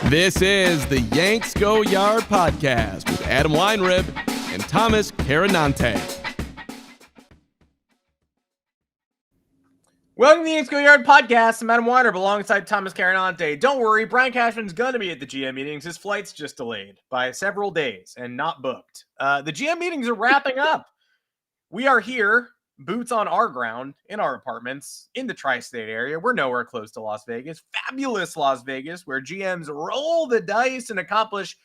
This is the Yanks Go Yard podcast with Adam Weinrib and Thomas Carranante. Welcome to the Yanks Go Yard podcast. I'm Adam Weinrib alongside Thomas Carranante. Don't worry, Brian Cashman's going to be at the GM meetings. His flight's just delayed by several days and not booked. The GM meetings are wrapping up. We are here, boots on our ground, in our apartments, in the tri-state area. We're nowhere close to Las Vegas. Fabulous Las Vegas, where GMs roll the dice and accomplish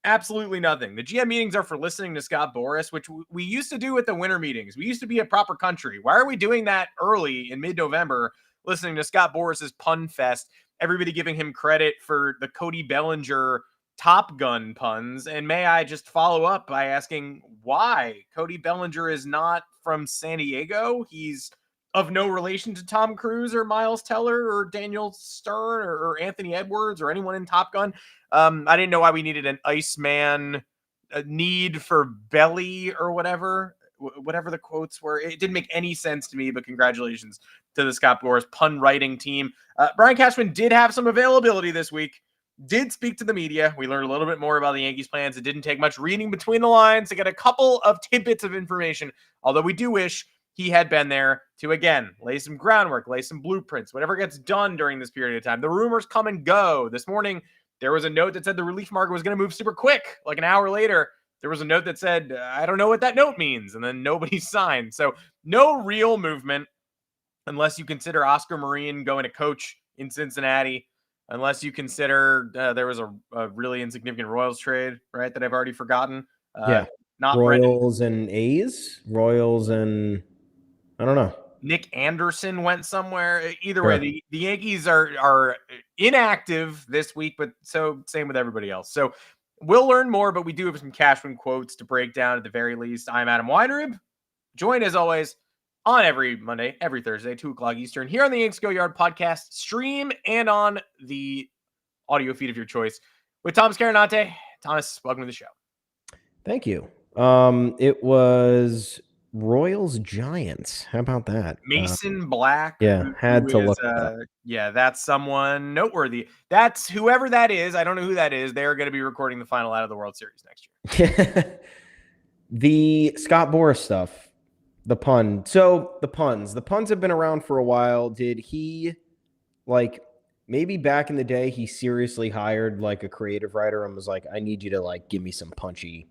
absolutely nothing. The GM meetings are for listening to Scott Boras, which we used to do at the winter meetings. We used to be a proper country. Why are we doing that early in mid-November, listening to Scott Boras's pun fest, everybody giving him credit for the Cody Bellinger Top Gun puns? And may I just follow up by asking why Cody Bellinger is not from San Diego? He's of no relation to Tom Cruise or Miles Teller or Daniel Stern or Anthony Edwards or anyone in Top Gun. I didn't know why we needed an Iceman, a need for belly or whatever the quotes were. It didn't make any sense to me, but congratulations to the Scott Boras pun writing team. Brian Cashman did have some availability this week, did speak to the media. We learned a little bit more about the Yankees' plans. It didn't take much reading between the lines to get a couple of tidbits of information, although we do wish he had been there to, again, lay some groundwork, lay some blueprints, whatever gets done during this period of time. The rumors come and go. This morning, there was a note that said the relief market was going to move super quick. Like an hour later, there was a note that said, I don't know what that note means. And then nobody signed. So no real movement, unless you consider Oscar Marin going to coach in Cincinnati, unless you consider there was a really insignificant Royals trade, right, that I've already forgotten. Not Royals and A's? Royals and I don't know. Nick Anderson went somewhere. Either way, the Yankees are inactive this week, but so same with everybody else. So we'll learn more, but we do have some Cashman quotes to break down at the very least. I'm Adam Weinrib, joined as always on every Monday, every Thursday, 2 o'clock Eastern, here on the Yanks Go Yard podcast stream and on the audio feed of your choice with Thomas Carranante. Thomas, welcome to the show. Thank you. It was Royals Giants. How about that? Mason Black. Had to look at that. Yeah, that's someone noteworthy. That's whoever that is. I don't know who that is. They're going to be recording the final out of the World Series next year. The Scott Boras stuff, the pun. So the puns have been around for a while. Did he, like, maybe back in the day, he seriously hired like a creative writer and was like, I need you to like give me some punchy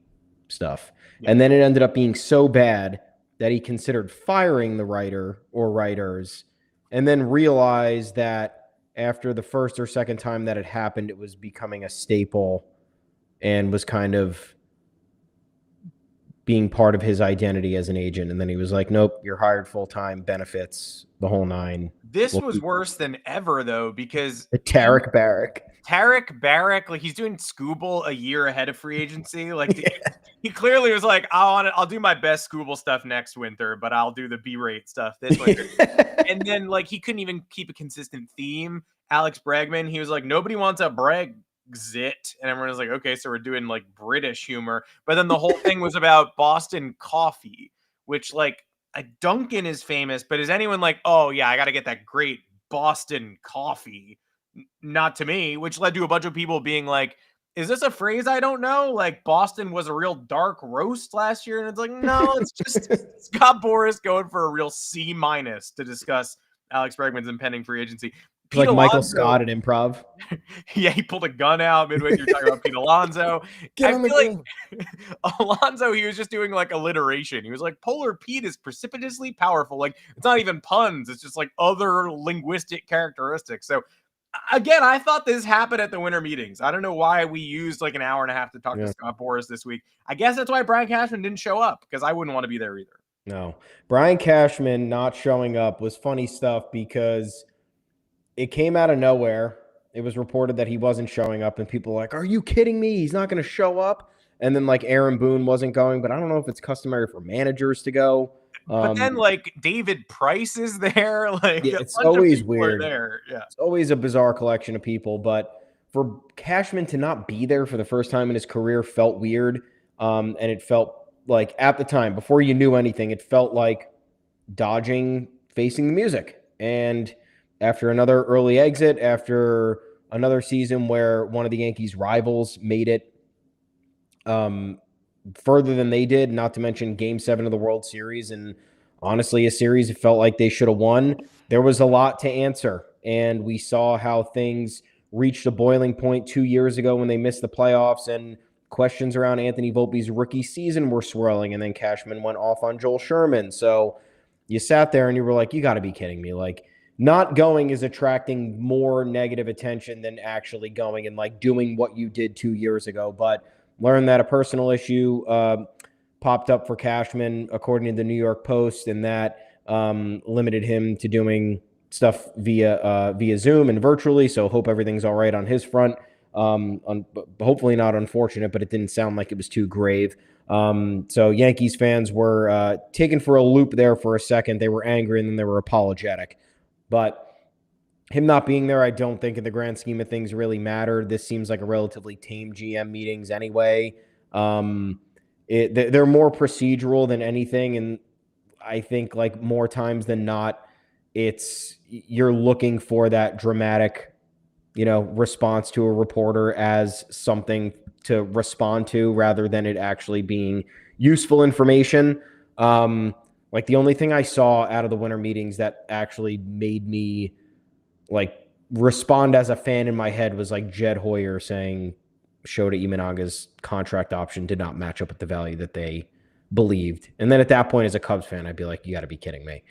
stuff. Yeah. And then it ended up being so bad that he considered firing the writer or writers, and then realized that after the first or second time that it happened, it was becoming a staple and was kind of being part of his identity as an agent. And then he was like, nope, you're hired full-time, benefits, the whole nine. This was worse than ever, though, because Tarek Barrick, like, he's doing Scooble a year ahead of free agency. Like, he clearly was like, I'll do my best Scooble stuff next winter, but I'll do the B-rate stuff this winter. And then, like, he couldn't even keep a consistent theme. Alex Bregman, he was like, nobody wants a Brexit. And everyone was like, okay, so we're doing, like, British humor. But then the whole thing was about Boston coffee, which, like, a Dunkin' is famous, but is anyone like, oh, yeah, I got to get that great Boston coffee? Not to me, which led to a bunch of people being like, is this a phrase I don't know? Like, Boston was a real dark roast last year. And it's like, no, it's just Scott Boras going for a real C- to discuss Alex Bregman's impending free agency. Like Michael Scott at Improv. Yeah, he pulled a gun out midway through talking about Pete Alonso. I feel like Alonso, he was just doing like alliteration. He was like, Polar Pete is precipitously powerful. Like, it's not even puns. It's just like other linguistic characteristics. So again, I thought this happened at the winter meetings. I don't know why we used like an hour and a half to talk to Scott Boras this week. I guess that's why Brian Cashman didn't show up, because I wouldn't want to be there either. No, Brian Cashman not showing up was funny stuff because it came out of nowhere. It was reported that he wasn't showing up, and people were like, are you kidding me? He's not going to show up. And then, like, Aaron Boone wasn't going, but I don't know if it's customary for managers to go. But then, like, David Price is there. Like, yeah, it's always weird. There. Yeah. It's always a bizarre collection of people. But for Cashman to not be there for the first time in his career felt weird. And it felt like, at the time, before you knew anything, it felt like dodging facing the music. And after another early exit, after another season where one of the Yankees' rivals made it further than they did, not to mention Game 7 of the World Series. And honestly, a series it felt like they should have won. There was a lot to answer, and we saw how things reached a boiling point 2 years ago when they missed the playoffs, and questions around Anthony Volpe's rookie season were swirling, and then Cashman went off on Joel Sherman. So you sat there and you were like, you got to be kidding me. Like, not going is attracting more negative attention than actually going and like doing what you did 2 years ago. But learned that a personal issue popped up for Cashman, according to the New York Post, and that limited him to doing stuff via Zoom and virtually. So hope everything's all right on his front. Hopefully not unfortunate, but it didn't sound like it was too grave. So Yankees fans were taken for a loop there for a second. They were angry and then they were apologetic. But him not being there, I don't think in the grand scheme of things really mattered. This seems like a relatively tame GM meetings anyway. They're more procedural than anything. And I think like more times than not, you're looking for that dramatic, response to a reporter as something to respond to rather than it actually being useful information. Like the only thing I saw out of the winter meetings that actually made me like respond as a fan in my head was like Jed Hoyer saying Shota Imanaga's contract option did not match up with the value that they believed. And then at that point, as a Cubs fan, I'd be like, you got to be kidding me.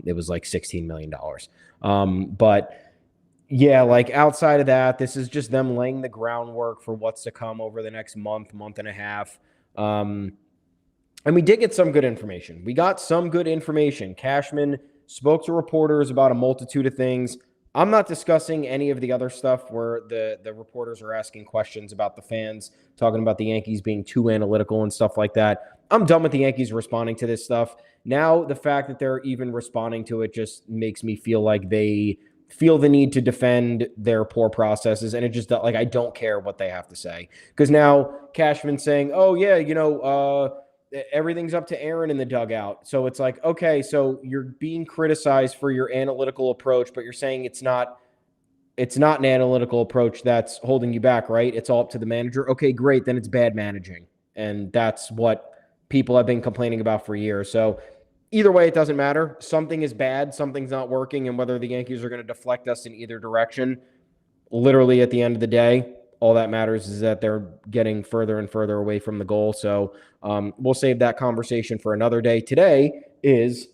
It was like $16 million. But yeah, like outside of that, this is just them laying the groundwork for what's to come over the next month and a half. And we did get some good information. We got some good information. Cashman spoke to reporters about a multitude of things. I'm not discussing any of the other stuff where the reporters are asking questions about the fans, talking about the Yankees being too analytical and stuff like that. I'm done with the Yankees responding to this stuff. Now, the fact that they're even responding to it just makes me feel like they feel the need to defend their poor processes. And it just, like, I don't care what they have to say. Because now Cashman's saying, oh, yeah, everything's up to Aaron in the dugout. So it's like, okay, so you're being criticized for your analytical approach, but you're saying it's not an analytical approach that's holding you back, right? It's all up to the manager. Okay, great. Then it's bad managing. And that's what people have been complaining about for years. So either way, it doesn't matter. Something is bad. Something's not working. And whether the Yankees are going to deflect us in either direction, literally at the end of the day, all that matters is that they're getting further and further away from the goal. So we'll save that conversation for another day. Today is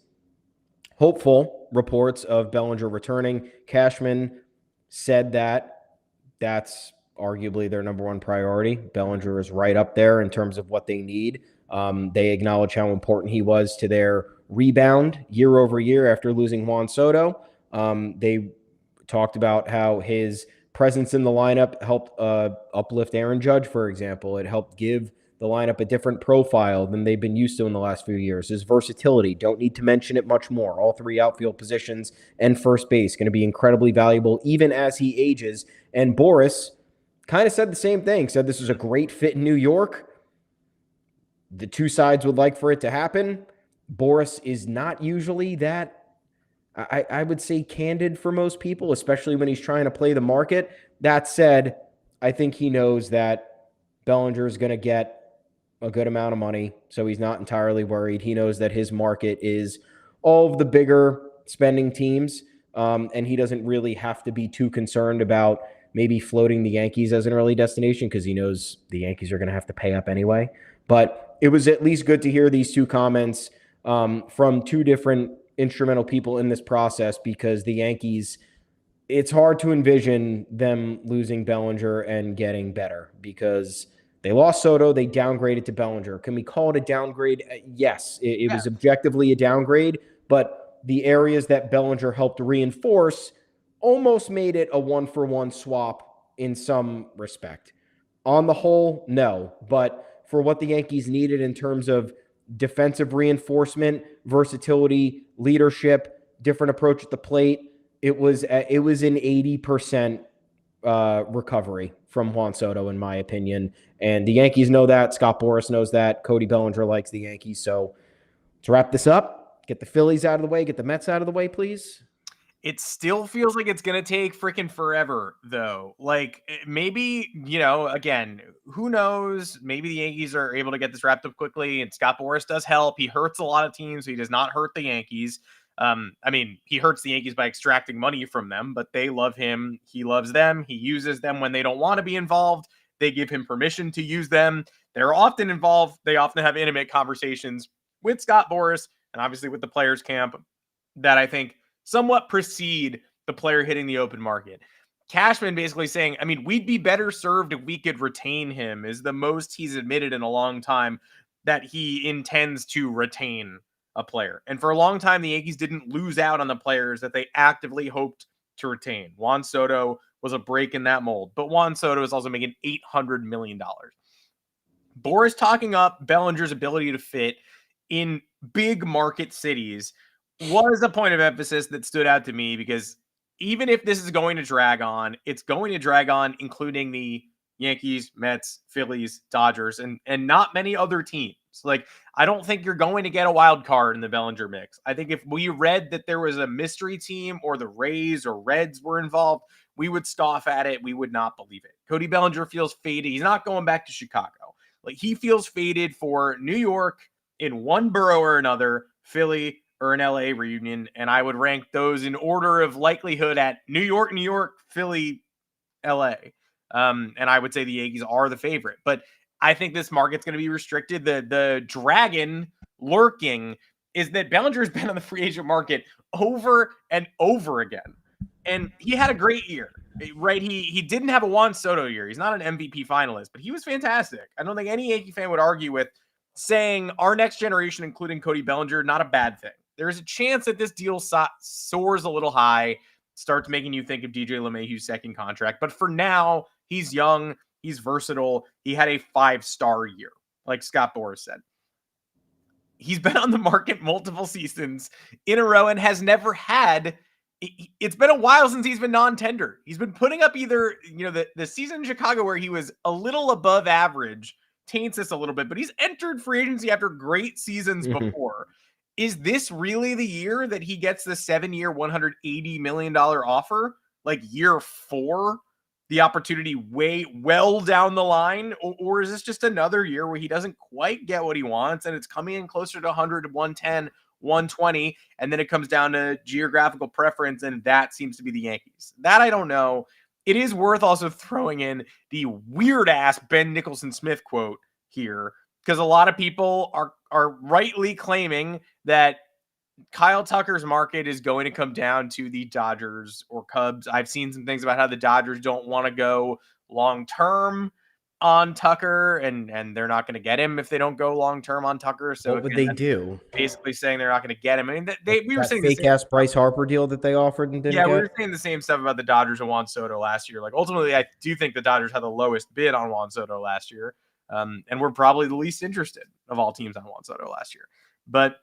hopeful reports of Bellinger returning. Cashman said that that's arguably their number one priority. Bellinger is right up there in terms of what they need. They acknowledge how important he was to their rebound year over year after losing Juan Soto. They talked about how his presence in the lineup helped uplift Aaron Judge, for example. It helped give the lineup a different profile than they've been used to in the last few years. His versatility, don't need to mention it much more. All three outfield positions and first base going to be incredibly valuable even as he ages. And Boras kind of said the same thing, said this was a great fit in New York. The two sides would like for it to happen. Boras is not usually that, I would say, candid for most people, especially when he's trying to play the market. That said, I think he knows that Bellinger is going to get a good amount of money, so he's not entirely worried. He knows that his market is all of the bigger spending teams, and he doesn't really have to be too concerned about maybe floating the Yankees as an early destination because he knows the Yankees are going to have to pay up anyway. But it was at least good to hear these two comments from two different instrumental people in this process, because the Yankees, it's hard to envision them losing Bellinger and getting better because they lost Soto, they downgraded to Bellinger. Can we call it a downgrade? Yes, it was objectively a downgrade, but the areas that Bellinger helped reinforce almost made it a one-for-one swap in some respect. On the whole, no, but for what the Yankees needed in terms of defensive reinforcement, versatility, leadership, different approach at the plate, it was an 80% recovery from Juan Soto, in my opinion. And the Yankees know that. Scott Boras knows that. Cody Bellinger likes the Yankees. So let's wrap this up. Get the Phillies out of the way. Get the Mets out of the way, please. It still feels like it's going to take freaking forever, though. Like, maybe, you know, again, who knows? Maybe the Yankees are able to get this wrapped up quickly, and Scott Boras does help. He hurts a lot of teams. So he does not hurt the Yankees. I mean, he hurts the Yankees by extracting money from them, but they love him. He loves them. He uses them when they don't want to be involved. They give him permission to use them. They're often involved. They often have intimate conversations with Scott Boras and obviously with the players' camp that I think somewhat precede the player hitting the open market. Cashman basically saying, I mean, we'd be better served if we could retain him, is the most he's admitted in a long time that he intends to retain a player. And for a long time, the Yankees didn't lose out on the players that they actively hoped to retain. Juan Soto was a break in that mold, but Juan Soto is also making $800 million. Boras talking up Bellinger's ability to fit in big market cities was a point of emphasis that stood out to me, because even if this is going to drag on, it's going to drag on, including the Yankees, Mets, Phillies, Dodgers, and not many other teams. Like, I don't think you're going to get a wild card in the Bellinger mix. I think if we read that there was a mystery team or the Rays or Reds were involved, we would scoff at it. We would not believe it. Cody Bellinger feels faded. He's not going back to Chicago. Like, he feels faded for New York in one borough or another, Philly, or an LA reunion, and I would rank those in order of likelihood at New York, Philly, LA. And I would say the Yankees are the favorite. But I think this market's going to be restricted. The dragon lurking is that Bellinger's been on the free agent market over and over again. And he had a great year, right? He didn't have a Juan Soto year. He's not an MVP finalist, but he was fantastic. I don't think any Yankee fan would argue with saying our next generation, including Cody Bellinger, not a bad thing. There's a chance that this deal soars a little high, starts making you think of DJ LeMahieu's second contract. But for now, he's young, he's versatile. He had a 5-star year, like Scott Boras said. He's been on the market multiple seasons in a row and has never had. It's been a while since he's been non-tender. He's been putting up either, you know, the season in Chicago where he was a little above average taints this a little bit, but he's entered free agency after great seasons before. Is this really the year that he gets the 7-year, $180 million offer? Like year 4, the opportunity well down the line? Or is this just another year where he doesn't quite get what he wants and it's coming in closer to 100, 110, 120, and then it comes down to geographical preference, and that seems to be the Yankees? That I don't know. It is worth also throwing in the weird-ass Ben Nicholson-Smith quote here, because a lot of people are rightly claiming that Kyle Tucker's market is going to come down to the Dodgers or Cubs. I've seen some things about how the Dodgers don't want to go long-term on Tucker, and they're not going to get him if they don't go long-term on Tucker. So what would they do? Basically saying they're not going to get him. I mean, we were saying fake-ass Bryce Harper deal that they offered and didn't get? We were saying the same stuff about the Dodgers and Juan Soto last year. Like, ultimately, I do think the Dodgers had the lowest bid on Juan Soto last year. And we're probably the least interested of all teams on Juan Soto last year. But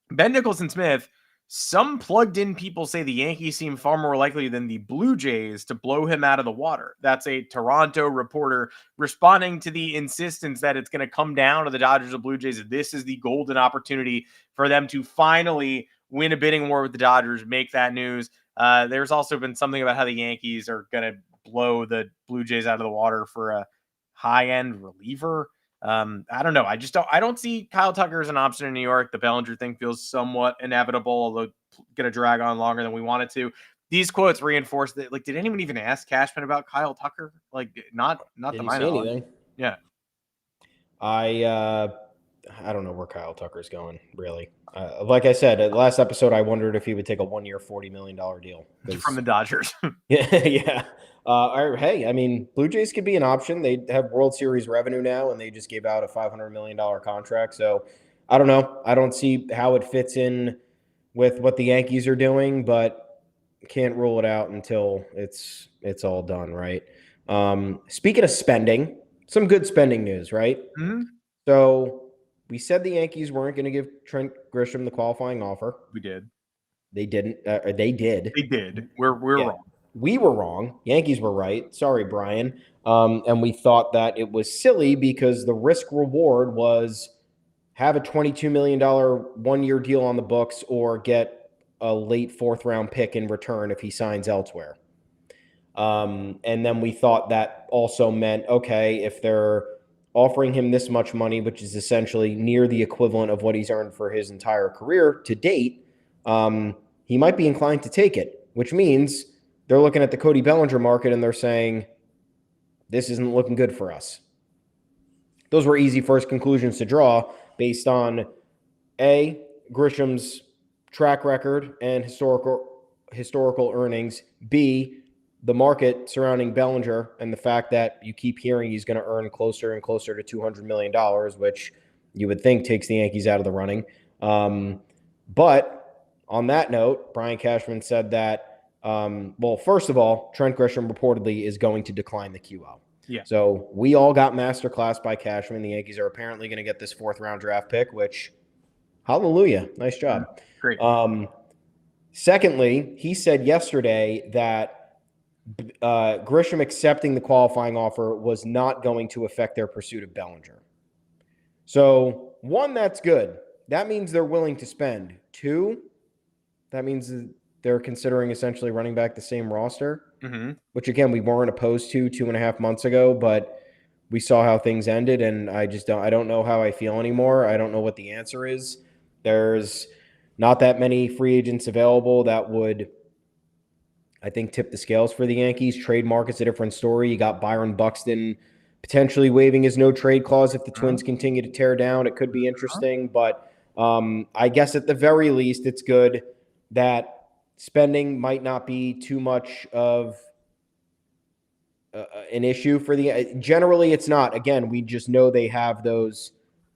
Ben Nicholson-Smith, some plugged-in people say the Yankees seem far more likely than the Blue Jays to blow him out of the water. That's a Toronto reporter responding to the insistence that it's going to come down to the Dodgers or Blue Jays. This is the golden opportunity for them to finally win a bidding war with the Dodgers, make that news. There's also been something about how the Yankees are going to blow the Blue Jays out of the water for a high-end reliever. I don't know. I don't see Kyle Tucker as an option in New York. The Bellinger thing feels somewhat inevitable, although going to drag on longer than we wanted to. These quotes reinforce that. Like, did anyone even ask Cashman about Kyle Tucker? Like, not to my knowledge. Anything. Yeah. I don't know where Kyle Tucker's going, really. Like I said, last episode, I wondered if he would take a 1-year, $40 million deal. From the Dodgers. Yeah. Hey, I mean, Blue Jays could be an option. They have World Series revenue now, and they just gave out a $500 million contract. So I don't know. I don't see how it fits in with what the Yankees are doing, but can't rule it out until it's all done, right? Speaking of spending, some good spending news, right? Mm-hmm. So we said the Yankees weren't going to give Trent Grisham the qualifying offer. We did. They didn't. They did. They did. We're wrong. We were wrong. Yankees were right. Sorry, Brian. And we thought that it was silly because the risk reward was have a $22 million 1-year deal on the books or get a late 4th round pick in return if he signs elsewhere. And then we thought that also meant, okay, if they're offering him this much money, which is essentially near the equivalent of what he's earned for his entire career to date, he might be inclined to take it, which means they're looking at the Cody Bellinger market and they're saying, this isn't looking good for us. Those were easy first conclusions to draw based on A, Grisham's track record and historical earnings, B, the market surrounding Bellinger and the fact that you keep hearing he's going to earn closer and closer to $200 million, which you would think takes the Yankees out of the running. But on that note, Brian Cashman said that, well, first of all, Trent Grisham reportedly is going to decline the QO. Yeah. So we all got masterclass by Cashman. The Yankees are apparently going to get this 4th round draft pick, which, hallelujah, nice job. Great. Secondly, he said yesterday that Grisham accepting the qualifying offer was not going to affect their pursuit of Bellinger. So, 1, that's good. That means they're willing to spend. 2, that means they're considering essentially running back the same roster, which, again, we weren't opposed to 2.5 months ago, but we saw how things ended, and I don't know how I feel anymore. I don't know what the answer is. There's not that many free agents available that would, I think, tip the scales for the Yankees. Trade market's a different story. You got Byron Buxton potentially waiving his no-trade clause if the Twins continue to tear down. It could be interesting, but I guess at the very least it's good that spending might not be too much of an issue for the – generally it's not. Again, we just know they have those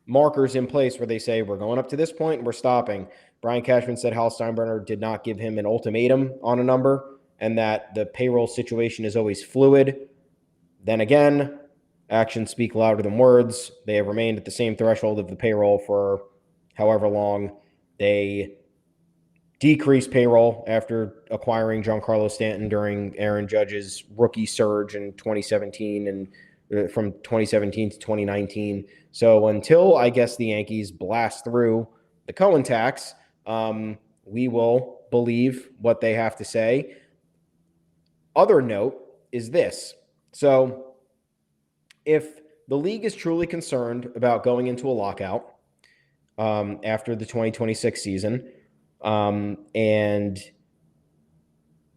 markers in place where they say we're going up to this point and we're stopping. Brian Cashman said Hal Steinbrenner did not give him an ultimatum on a number and that the payroll situation is always fluid. Then again, actions speak louder than words. They have remained at the same threshold of the payroll for however long. They decreased payroll after acquiring Giancarlo Stanton during Aaron Judge's rookie surge in 2017 and from 2017 to 2019. So until, I guess, the Yankees blast through the Cohen tax, we will believe what they have to say. Other note is this. So if the league is truly concerned about going into a lockout after the 2026 season, and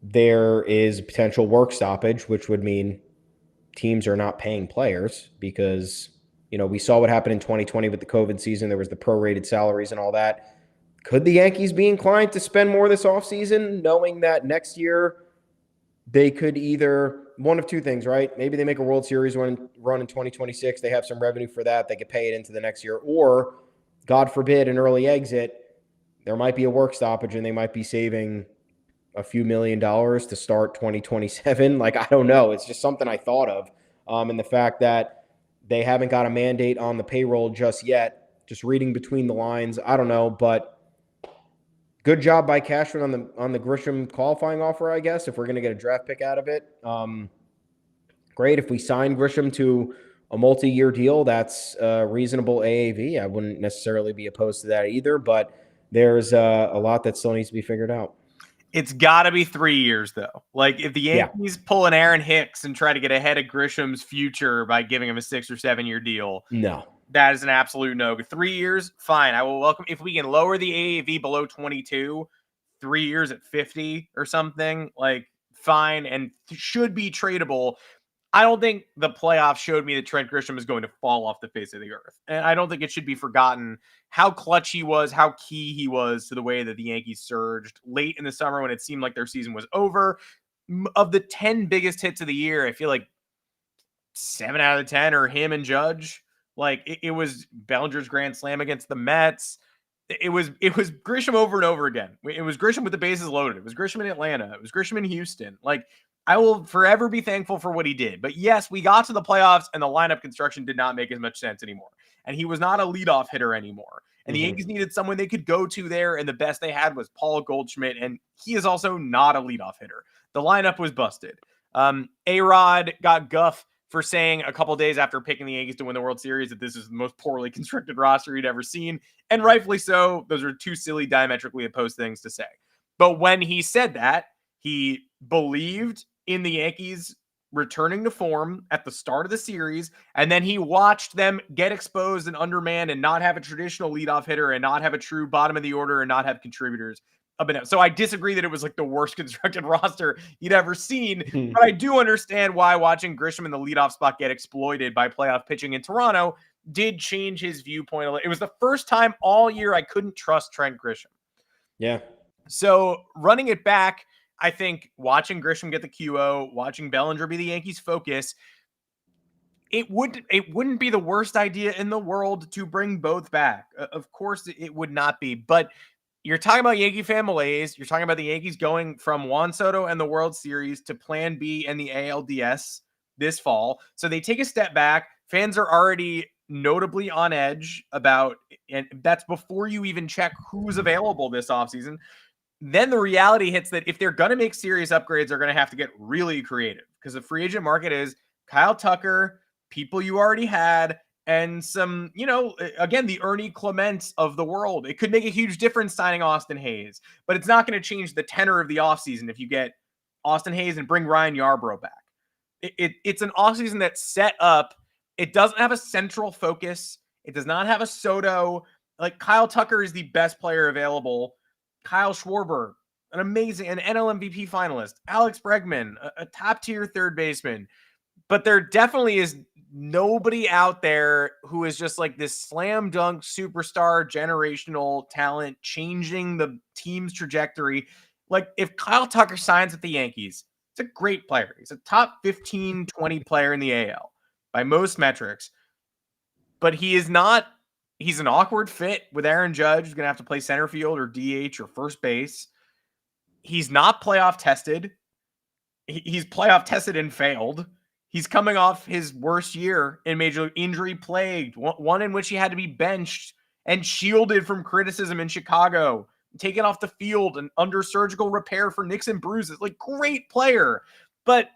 there is potential work stoppage, which would mean teams are not paying players because, you know, we saw what happened in 2020 with the COVID season. There was the prorated salaries and all that. Could the Yankees be inclined to spend more this offseason, knowing that next year they could either one of two things, right? Maybe they make a World Series run in 2026. They have some revenue for that. They could pay it into the next year. Or, God forbid, an early exit. There might be a work stoppage and they might be saving a few $1 million to start 2027. Like, I don't know. It's just something I thought of. And the fact that they haven't got a mandate on the payroll just yet, just reading between the lines, I don't know. But good job by Cashman on the Grisham qualifying offer, I guess, if we're going to get a draft pick out of it. Great. If we sign Grisham to a multi-year deal, that's a reasonable AAV. I wouldn't necessarily be opposed to that either, but there's a lot that still needs to be figured out. It's got to be 3 years, though. Like, if the Yankees pull an Aaron Hicks and try to get ahead of Grisham's future by giving him a 6 or 7 year deal, no, that is an absolute no. 3 years, fine. I will welcome if we can lower the AAV below 22, 3 years at 50 or something, like, fine, and should be tradable. I don't think the playoffs showed me that Trent Grisham is going to fall off the face of the earth. And I don't think it should be forgotten how clutch he was, how key he was to the way that the Yankees surged late in the summer when it seemed like their season was over. Of the 10 biggest hits of the year, I feel like 7 out of the 10 are him and Judge. Like, it was Bellinger's grand slam against the Mets. It was Grisham over and over again. It was Grisham with the bases loaded. It was Grisham in Atlanta. It was Grisham in Houston. Like, I will forever be thankful for what he did. But yes, we got to the playoffs and the lineup construction did not make as much sense anymore. And he was not a leadoff hitter anymore. And the Yankees needed someone they could go to there. And the best they had was Paul Goldschmidt. And he is also not a leadoff hitter. The lineup was busted. A-Rod got guff for saying a couple days after picking the Yankees to win the World Series that this is the most poorly constructed roster he'd ever seen. And rightfully so. Those are two silly, diametrically opposed things to say. But when he said that, he believed in the Yankees returning to form at the start of the series, and then he watched them get exposed and undermanned and not have a traditional leadoff hitter and not have a true bottom of the order and not have contributors up and down. So I disagree that it was like the worst constructed roster you'd ever seen, but I do understand why watching Grisham in the leadoff spot get exploited by playoff pitching in Toronto did change his viewpoint a little. It was the first time all year I couldn't trust Trent Grisham. Yeah. So running it back, I think watching Grisham get the QO, watching Bellinger be the Yankees' focus, it wouldn't be the worst idea in the world to bring both back. Of course, it would not be. But you're talking about Yankee fan malaise. You're talking about the Yankees going from Juan Soto and the World Series to Plan B and the ALDS this fall. So they take a step back. Fans are already notably on edge about, and that's before you even check who's available this offseason. Then the reality hits that if they're going to make serious upgrades, they're going to have to get really creative because the free agent market is Kyle Tucker, people you already had, and some, again, the Ernie Clements of the world. It could make a huge difference signing Austin Hayes, but it's not going to change the tenor of the offseason if you get Austin Hayes and bring Ryan Yarbrough back. It's an offseason that's set up. It doesn't have a central focus. It does not have a Soto. Like Kyle Tucker is the best player available. Kyle Schwarber, an NL MVP finalist. Alex Bregman, a top-tier third baseman. But there definitely is nobody out there who is just like this slam dunk superstar generational talent changing the team's trajectory. Like if Kyle Tucker signs with the Yankees, it's a great player. He's a top 15, 20 player in the AL by most metrics. But he is not. He's an awkward fit with Aaron Judge, who's going to have to play center field or DH or first base. He's not playoff tested. He's playoff tested and failed. He's coming off his worst year in Major League, injury plagued, one in which he had to be benched and shielded from criticism in Chicago, taken off the field and under surgical repair for nicks and bruises. Like, great player, but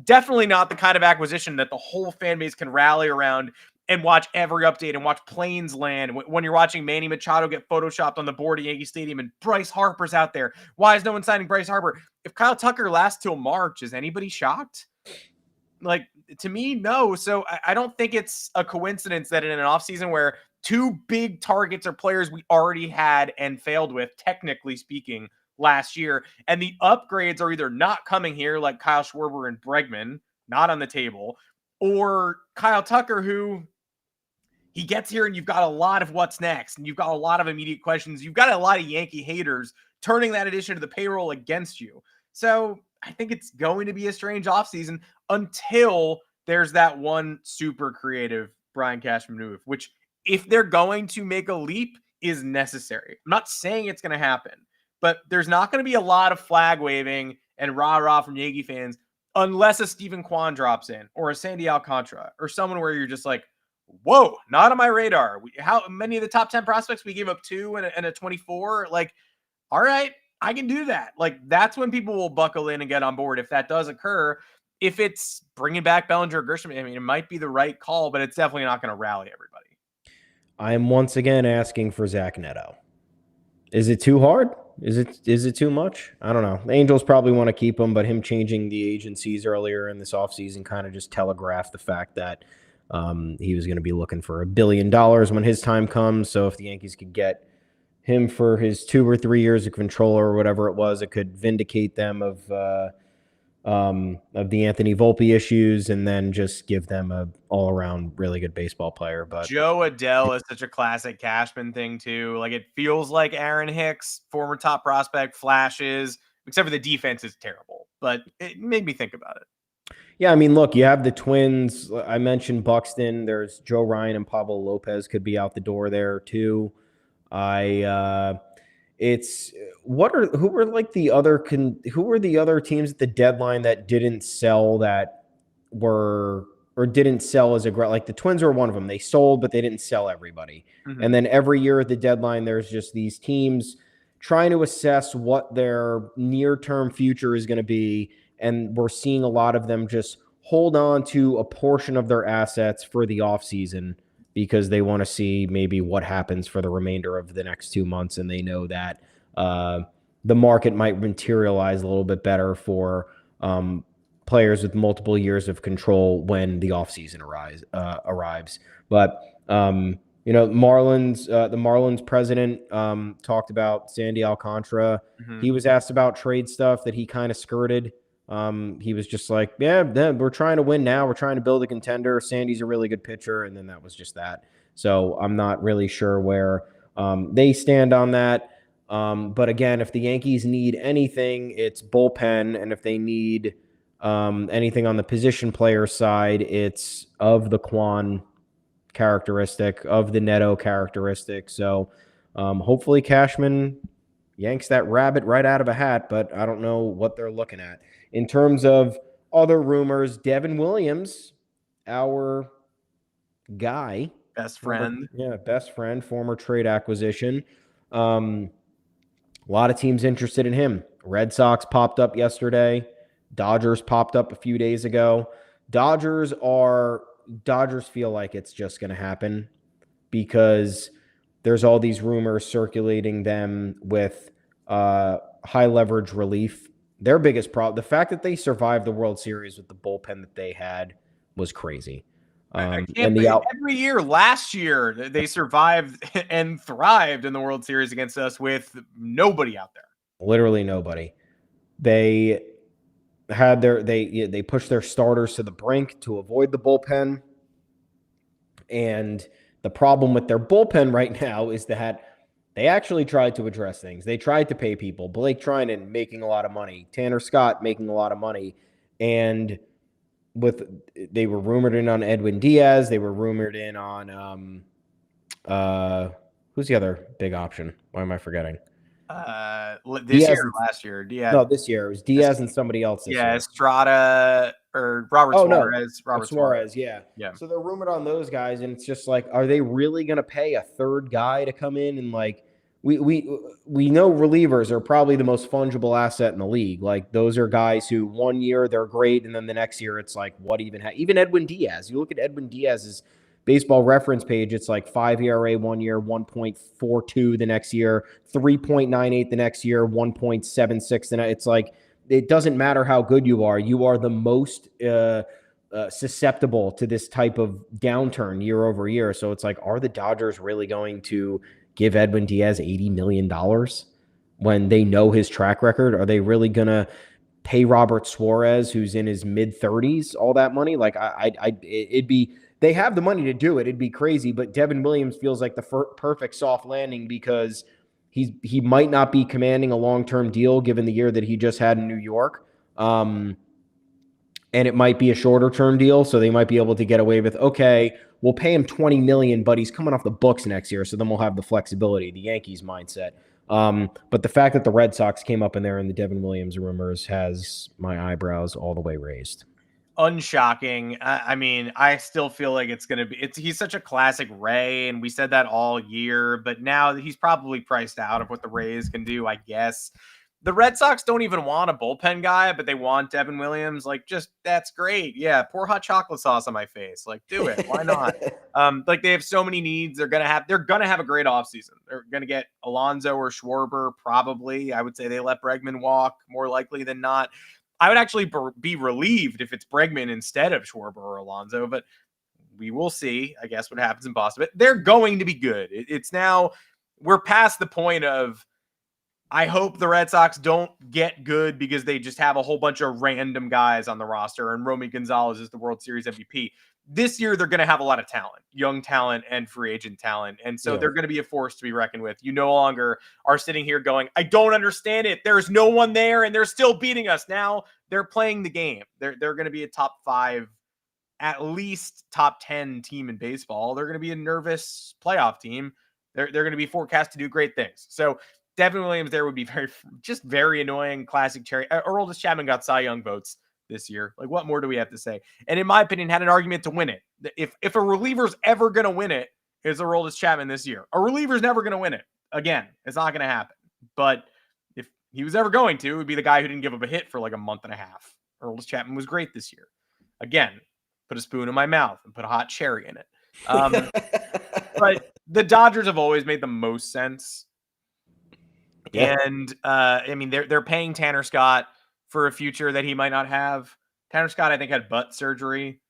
definitely not the kind of acquisition that the whole fan base can rally around and watch every update and watch planes land. When you're watching Manny Machado get photoshopped on the board at Yankee Stadium and Bryce Harper's out there. Why is no one signing Bryce Harper? If Kyle Tucker lasts till March, is anybody shocked? Like, to me, no. So I don't think it's a coincidence that in an offseason where two big targets are players we already had and failed with, technically speaking, last year, and the upgrades are either not coming here, like Kyle Schwarber and Bregman, not on the table, or Kyle Tucker, who he gets here and you've got a lot of what's next and you've got a lot of immediate questions. You've got a lot of Yankee haters turning that addition to the payroll against you. So I think it's going to be a strange offseason until there's that one super creative Brian Cashman move, which if they're going to make a leap is necessary. I'm not saying it's going to happen, but there's not going to be a lot of flag waving and rah-rah from Yankee fans unless a Steven Kwan drops in or a Sandy Alcantara or someone where you're just like, whoa, not on my radar. How many of the top 10 prospects we gave up 2 and a 24? Like, all right, I can do that. Like, that's when people will buckle in and get on board if that does occur. If it's bringing back Bellinger or Grisham, I mean, it might be the right call, but it's definitely not going to rally everybody. I'm once again asking for Zach Neto. Is it too hard? Is it too much? I don't know. The Angels probably want to keep him, but him changing the agencies earlier in this offseason kind of just telegraphed the fact that he was going to be looking for $1 billion when his time comes. So if the Yankees could get him for his 2 or 3 years of control or whatever it was, it could vindicate them of the Anthony Volpe issues and then just give them a all around really good baseball player. But Joe Adele is such a classic Cashman thing too. Like, it feels like Aaron Hicks, former top prospect, flashes, except for the defense is terrible, but it made me think about it. Yeah, I mean, look, you have the Twins. I mentioned Buxton. There's Joe Ryan and Pablo Lopez could be out the door there too. Who were the other teams at the deadline that didn't sell didn't sell as like the Twins were one of them. They sold, but they didn't sell everybody. Mm-hmm. And then every year at the deadline, there's just these teams trying to assess what their near-term future is going to be. And we're seeing a lot of them just hold on to a portion of their assets for the offseason because they want to see maybe what happens for the remainder of the next 2 months. And they know that the market might materialize a little bit better for players with multiple years of control when the offseason arrives. But, the Marlins president talked about Sandy Alcantara. Mm-hmm. He was asked about trade stuff that he kind of skirted. He was just like, yeah, we're trying to win now. We're trying to build a contender. Sandy's a really good pitcher. And then that was just that. So I'm not really sure where they stand on that. But again, if the Yankees need anything, it's bullpen. And if they need anything on the position player side, it's of the Kwan characteristic, of the Neto characteristic. So hopefully Cashman yanks that rabbit right out of a hat, but I don't know what they're looking at. In terms of other rumors, Devin Williams, our guy. Best friend. Best friend, former trade acquisition. A lot of teams interested in him. Red Sox popped up yesterday. Dodgers popped up a few days ago. Dodgers feel like it's just going to happen because there's all these rumors circulating them with high leverage relief. Their biggest problem, the fact that they survived the World Series with the bullpen that they had, was crazy. Every year, last year, they survived and thrived in the World Series against us with nobody out there. Literally nobody. They had they pushed their starters to the brink to avoid the bullpen. And the problem with their bullpen right now is that they actually tried to address things. They tried to pay people. Blake Trinan making a lot of money. Tanner Scott making a lot of money. And they were rumored in on Edwin Diaz. They were rumored in on who's the other big option? Why am I forgetting? Last year. Diaz. No, this year. It was Diaz and somebody else this year. Estrada or Robert Suarez. No. Robert Suarez, yeah. Yeah. So they're rumored on those guys, and it's just like, are they really going to pay a third guy to come in? And like, we know relievers are probably the most fungible asset in the league. Like, those are guys who 1 year they're great, and then the next year it's like, what even? Even Edwin Diaz. You look at Edwin Diaz's Baseball Reference page, it's like 5 ERA 1 year, 1.42 the next year, 3.98 the next year, 1.76 the next. It's like, it doesn't matter how good you are the most susceptible to this type of downturn year over year. So it's like, are the Dodgers really going to give Edwin Diaz $80 million when they know his track record? Are they really going to pay Robert Suarez, who's in his mid-30s, all that money? Like, they have the money to do it. It'd be crazy, but Devin Williams feels like the perfect soft landing because he might not be commanding a long-term deal given the year that he just had in New York. And it might be a shorter-term deal, so they might be able to get away with, okay, we'll pay him $20 million, but he's coming off the books next year, so then we'll have the flexibility, the Yankees mindset. But the fact that the Red Sox came up in there and the Devin Williams rumors has my eyebrows all the way raised. Unshocking. I mean, I still feel like he's such a classic Ray, and we said that all year, but now he's probably priced out of what the Rays can do, I guess. The Red Sox don't even want a bullpen guy, but they want Devin Williams. Like, just, that's great. Yeah, pour hot chocolate sauce on my face. Like, do it. Why not? Like, they have so many needs. They're gonna have a great offseason. They're gonna get Alonso or Schwarber, probably. I would say they let Bregman walk more likely than not. I would actually be relieved if it's Bregman instead of Schwarber or Alonso, but we will see, I guess, what happens in Boston. But they're going to be good. It's now, we're past the point of, I hope the Red Sox don't get good because they just have a whole bunch of random guys on the roster and Romy Gonzalez is the World Series MVP. This year, they're going to have a lot of talent, young talent and free agent talent. And so they're going to be a force to be reckoned with. You no longer are sitting here going, I don't understand it. There's no one there and they're still beating us. Now they're playing the game. They're going to be a top 5, at least top 10 team in baseball. They're going to be a nervous playoff team. They're going to be forecast to do great things. So Devin Williams there would be very annoying, classic cherry. Aroldis Chapman got Cy Young votes this year. Like, what more do we have to say? And in my opinion, had an argument to win it. If a reliever's ever going to win it, it's Aroldis Chapman this year. A reliever's never going to win it. Again, it's not going to happen. But if he was ever going to, it would be the guy who didn't give up a hit for like a month and a half. Aroldis Chapman was great this year. Again, put a spoon in my mouth and put a hot cherry in it. But the Dodgers have always made the most sense Yeah. And I mean, they're paying Tanner Scott for a future that he might not have. Tanner Scott, I think, had butt surgery.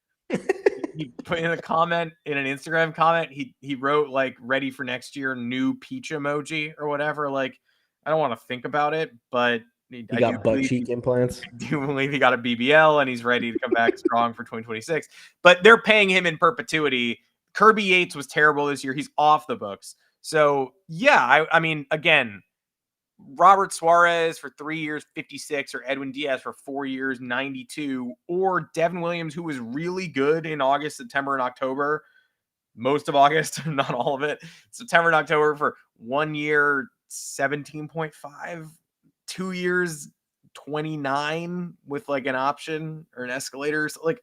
He put in an Instagram comment, he wrote like ready for next year, new peach emoji or whatever. Like, I don't want to think about it, but He got butt cheek implants. do believe he got a BBL and he's ready to come back strong for 2026. But they're paying him in perpetuity. Kirby Yates was terrible this year. He's off the books. So yeah, I mean, again, Robert Suarez for 3 years, 56, or Edwin Diaz for 4 years, 92, or Devin Williams, who was really good in August, September, and October, most of August, not all of it, September and October for 1 year, 17.5, 2 years, 29 with like an option or an escalator. So like,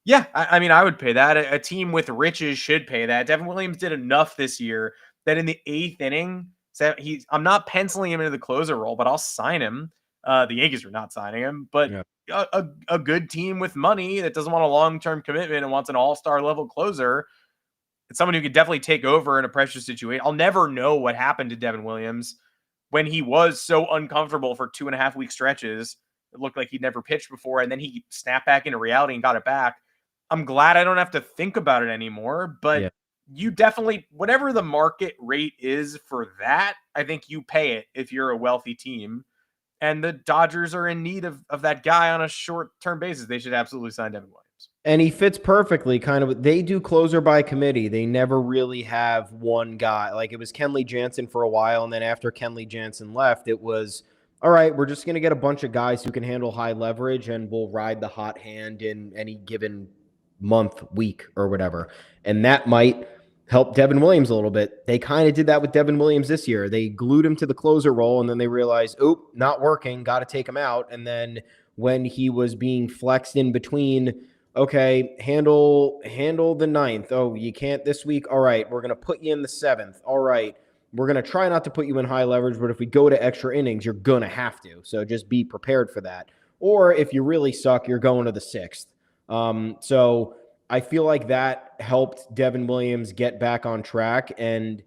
yeah, I mean, I would pay that. A team with riches should pay that. Devin Williams did enough this year that in the 8th inning, so I'm not penciling him into the closer role, but I'll sign him. The Yankees are not signing him, but yeah. a good team with money that doesn't want a long-term commitment and wants an all-star level closer. It's someone who could definitely take over in a pressure situation. I'll never know what happened to Devin Williams when he was so uncomfortable for 2.5 week stretches. It looked like he'd never pitched before, and then he snapped back into reality and got it back. I'm glad I don't have to think about it anymore, but you definitely, whatever the market rate is for that, I think you pay it if you're a wealthy team. And the Dodgers are in need of that guy on a short-term basis. They should absolutely sign Devin Williams. And he fits perfectly kind of. They do closer by committee. They never really have one guy. Like it was Kenley Jansen for a while, and then after Kenley Jansen left, it was, all right, we're just going to get a bunch of guys who can handle high leverage, and we'll ride the hot hand in any given month, week, or whatever. And that might help Devin Williams a little bit. They kind of did that with Devin Williams this year. They glued him to the closer role, and then they realized, oop, not working, got to take him out. And then when he was being flexed in between, okay, handle the 9th. Oh, you can't this week? All right, we're going to put you in the 7th. All right, we're going to try not to put you in high leverage, but if we go to extra innings, you're going to have to. So just be prepared for that. Or if you really suck, you're going to the 6th. So I feel like that helped Devin Williams get back on track, and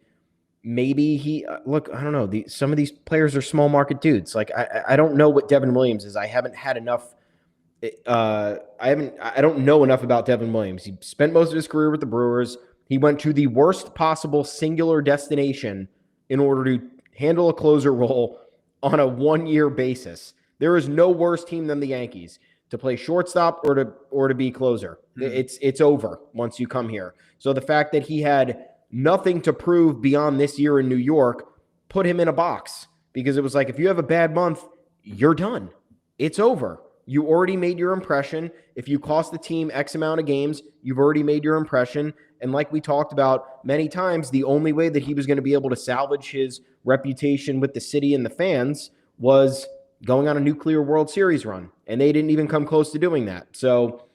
maybe he look. I don't know. Some of these players are small market dudes. Like I don't know what Devin Williams is. I haven't had enough. I don't know enough about Devin Williams. He spent most of his career with the Brewers. He went to the worst possible singular destination in order to handle a closer role on a 1-year basis. There is no worse team than the Yankees to play shortstop or to be closer. It's over once you come here. So the fact that he had nothing to prove beyond this year in New York put him in a box, because it was like, if you have a bad month, you're done. It's over. You already made your impression. If you cost the team X amount of games, you've already made your impression. And like we talked about many times, the only way that he was going to be able to salvage his reputation with the city and the fans was going on a nuclear World Series run. And they didn't even come close to doing that. So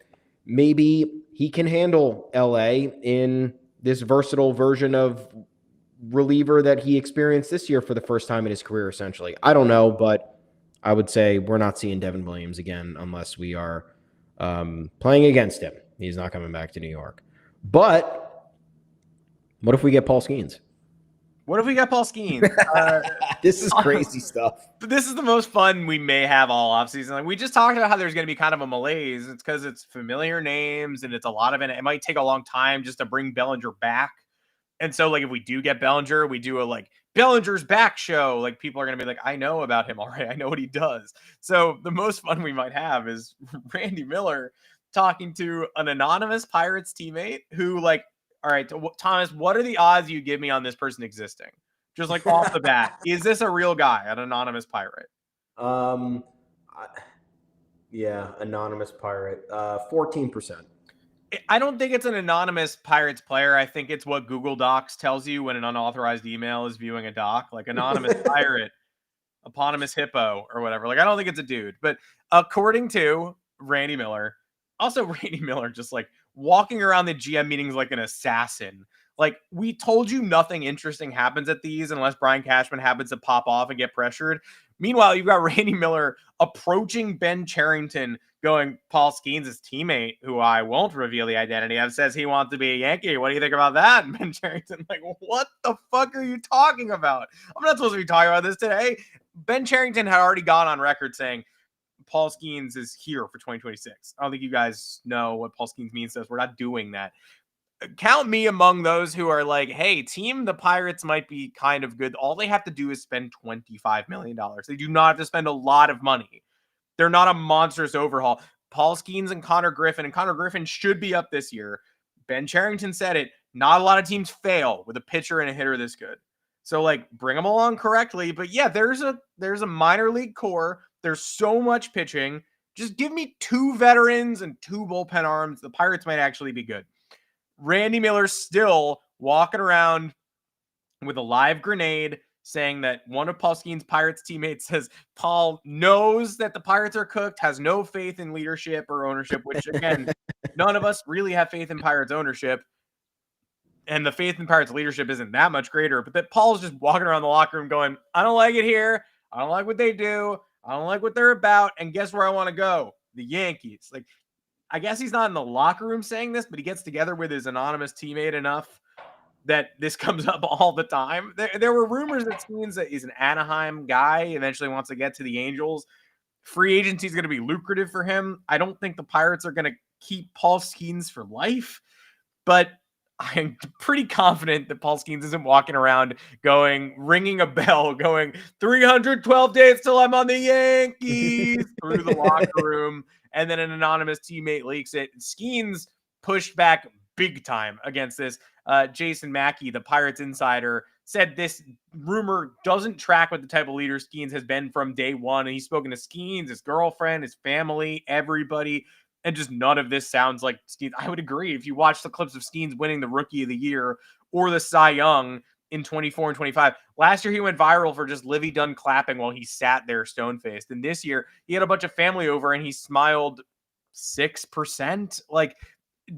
maybe he can handle LA in this versatile version of reliever that he experienced this year for the first time in his career, essentially. I don't know, but I would say we're not seeing Devin Williams again unless we are playing against him. He's not coming back to New York. But what if we get Paul Skenes? What if we got Paul Skenes? This is crazy stuff. This is the most fun we may have all offseason. Like, we just talked about how there's going to be kind of a malaise. It's because it's familiar names and it's a lot of it. It might take a long time just to bring Bellinger back. And so, like, if we do get Bellinger, we do a, like, Bellinger's back show. Like, people are going to be like, I know about him already. I know what he does. So the most fun we might have is Randy Miller talking to an anonymous Pirates teammate who, like, all right, Thomas, what are the odds you give me on this person existing? Just like off the bat. Is this a real guy, an anonymous Pirate? Yeah, anonymous Pirate. 14%. I don't think it's an anonymous Pirates player. I think it's what Google Docs tells you when an unauthorized email is viewing a doc, like anonymous Pirate, eponymous hippo, or whatever. Like, I don't think it's a dude. But according to Randy Miller, also Randy Miller just like walking around the GM meetings like an assassin. Like, we told you nothing interesting happens at these unless Brian Cashman happens to pop off and get pressured. Meanwhile, you've got Randy Miller approaching Ben Cherington going, Paul Skenes' teammate, who I won't reveal the identity of, says he wants to be a Yankee. What do you think about that? And Ben Cherington, like, what the fuck are you talking about? I'm not supposed to be talking about this today. Ben Cherington had already gone on record saying, Paul Skenes is here for 2026. I don't think you guys know what Paul Skenes means to us. We're not doing that. Count me among those who are like, hey, team, the Pirates might be kind of good. All they have to do is spend $25 million. They do not have to spend a lot of money. They're not a monstrous overhaul. Paul Skenes and Connor Griffin should be up this year. Ben Cherington said it. Not a lot of teams fail with a pitcher and a hitter this good. So, like, bring them along correctly. But yeah, there's a minor league core. There's so much pitching. Just give me 2 veterans and 2 bullpen arms. The Pirates might actually be good. Randy Miller's still walking around with a live grenade saying that one of Paul Skenes' Pirates teammates says Paul knows that the Pirates are cooked, has no faith in leadership or ownership, which, again, none of us really have faith in Pirates ownership. And the faith in Pirates leadership isn't that much greater, but that Paul's just walking around the locker room going, I don't like it here. I don't like what they do. I don't like what they're about. And guess where I want to go? The Yankees. Like, I guess he's not in the locker room saying this, but he gets together with his anonymous teammate enough that this comes up all the time. There were rumors that Skenes that he's an Anaheim guy, eventually wants to get to the Angels. Free agency is going to be lucrative for him. I don't think the Pirates are going to keep Paul Skenes for life, but I'm pretty confident that Paul Skenes isn't walking around ringing a bell, going 312 days till I'm on the Yankees through the locker room. And then an anonymous teammate leaks it. Skenes pushed back big time against this. Jason Mackey, the Pirates insider, said this rumor doesn't track with the type of leader Skenes has been from day one. And he's spoken to Skenes, his girlfriend, his family, everybody. And just none of this sounds like Skenes. I would agree. If you watch the clips of Skenes winning the Rookie of the Year or the Cy Young in 24 and 25, last year he went viral for just Livy Dunn clapping while he sat there stone-faced. And this year he had a bunch of family over and he smiled 6%. Like,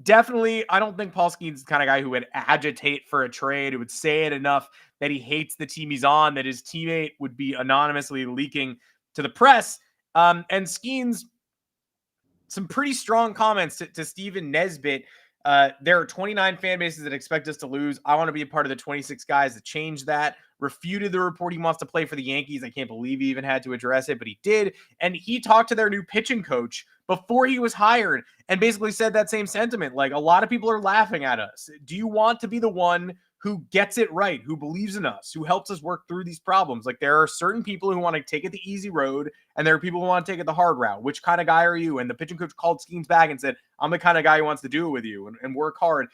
definitely, I don't think Paul Skenes is the kind of guy who would agitate for a trade, who would say it enough that he hates the team he's on, that his teammate would be anonymously leaking to the press. And Skenes, some pretty strong comments to Stephen Nesbitt. There are 29 fan bases that expect us to lose. I want to be a part of the 26 guys that change that. Refuted the report he wants to play for the Yankees. I can't believe he even had to address it, but he did. And he talked to their new pitching coach before he was hired and basically said that same sentiment. Like, a lot of people are laughing at us. Do you want to be the one who gets it right, who believes in us, who helps us work through these problems? Like, there are certain people who want to take it the easy road, and there are people who want to take it the hard route. Which kind of guy are you? And the pitching coach called Skenes back and said, I'm the kind of guy who wants to do it with you and work hard.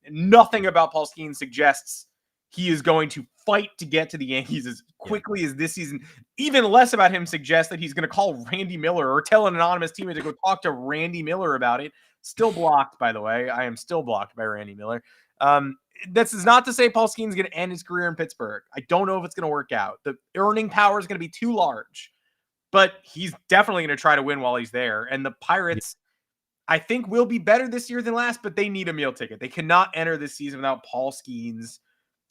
Nothing about Paul Skenes suggests he is going to fight to get to the Yankees as quickly as this season. Even less about him suggests that he's going to call Randy Miller or tell an anonymous teammate to go talk to Randy Miller about it. Still blocked, by the way. I am still blocked by Randy Miller. This is not to say Paul Skenes is going to end his career in Pittsburgh. I don't know if it's going to work out. The earning power is going to be too large, but he's definitely going to try to win while he's there. And the Pirates, I think, will be better this year than last, but they need a meal ticket. They cannot enter this season without Paul Skenes.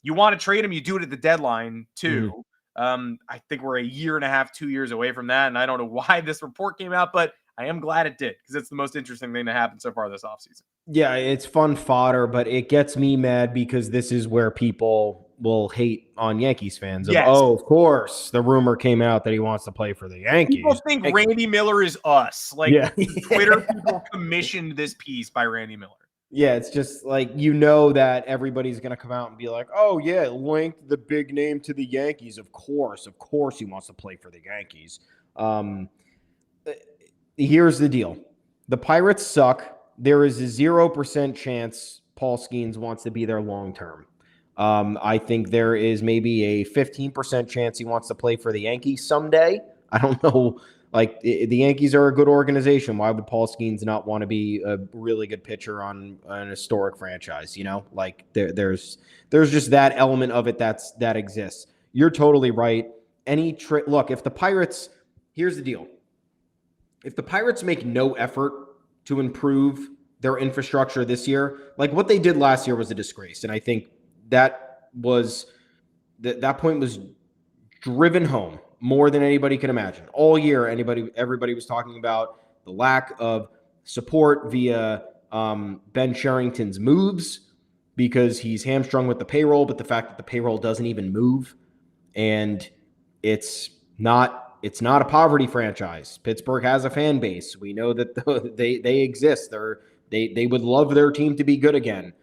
You want to trade him, you do it at the deadline too. I think we're a year and a half, 2 years away from that. And I don't know why this report came out, but I am glad it did because it's the most interesting thing to happen so far this offseason. Yeah, it's fun fodder, but it gets me mad because this is where people will hate on Yankees fans. Oh, of course, the rumor came out that he wants to play for the Yankees. People think Randy Miller is us. Like, Twitter people commissioned this piece by Randy Miller. Yeah, it's just like, you know, that everybody's going to come out and be like, oh, yeah, linked the big name to the Yankees. Of course he wants to play for the Yankees. Here's the deal. The Pirates suck. There is a 0% chance Paul Skenes wants to be there long term. I think there is maybe a 15% chance he wants to play for the Yankees someday. I don't know. Like, the Yankees are a good organization. Why would Paul Skenes not want to be a really good pitcher on an historic franchise? You know, like there's just that element of it that exists. You're totally right. Look, if the Pirates, here's the deal. If the Pirates make no effort to improve their infrastructure this year, like what they did last year was a disgrace. And I think that point was driven home more than anybody could imagine. All year, everybody was talking about the lack of support via Ben Sherrington's moves because he's hamstrung with the payroll, but the fact that the payroll doesn't even move, and it's not a poverty franchise. Pittsburgh has a fan base. We know that they exist. They would love their team to be good again.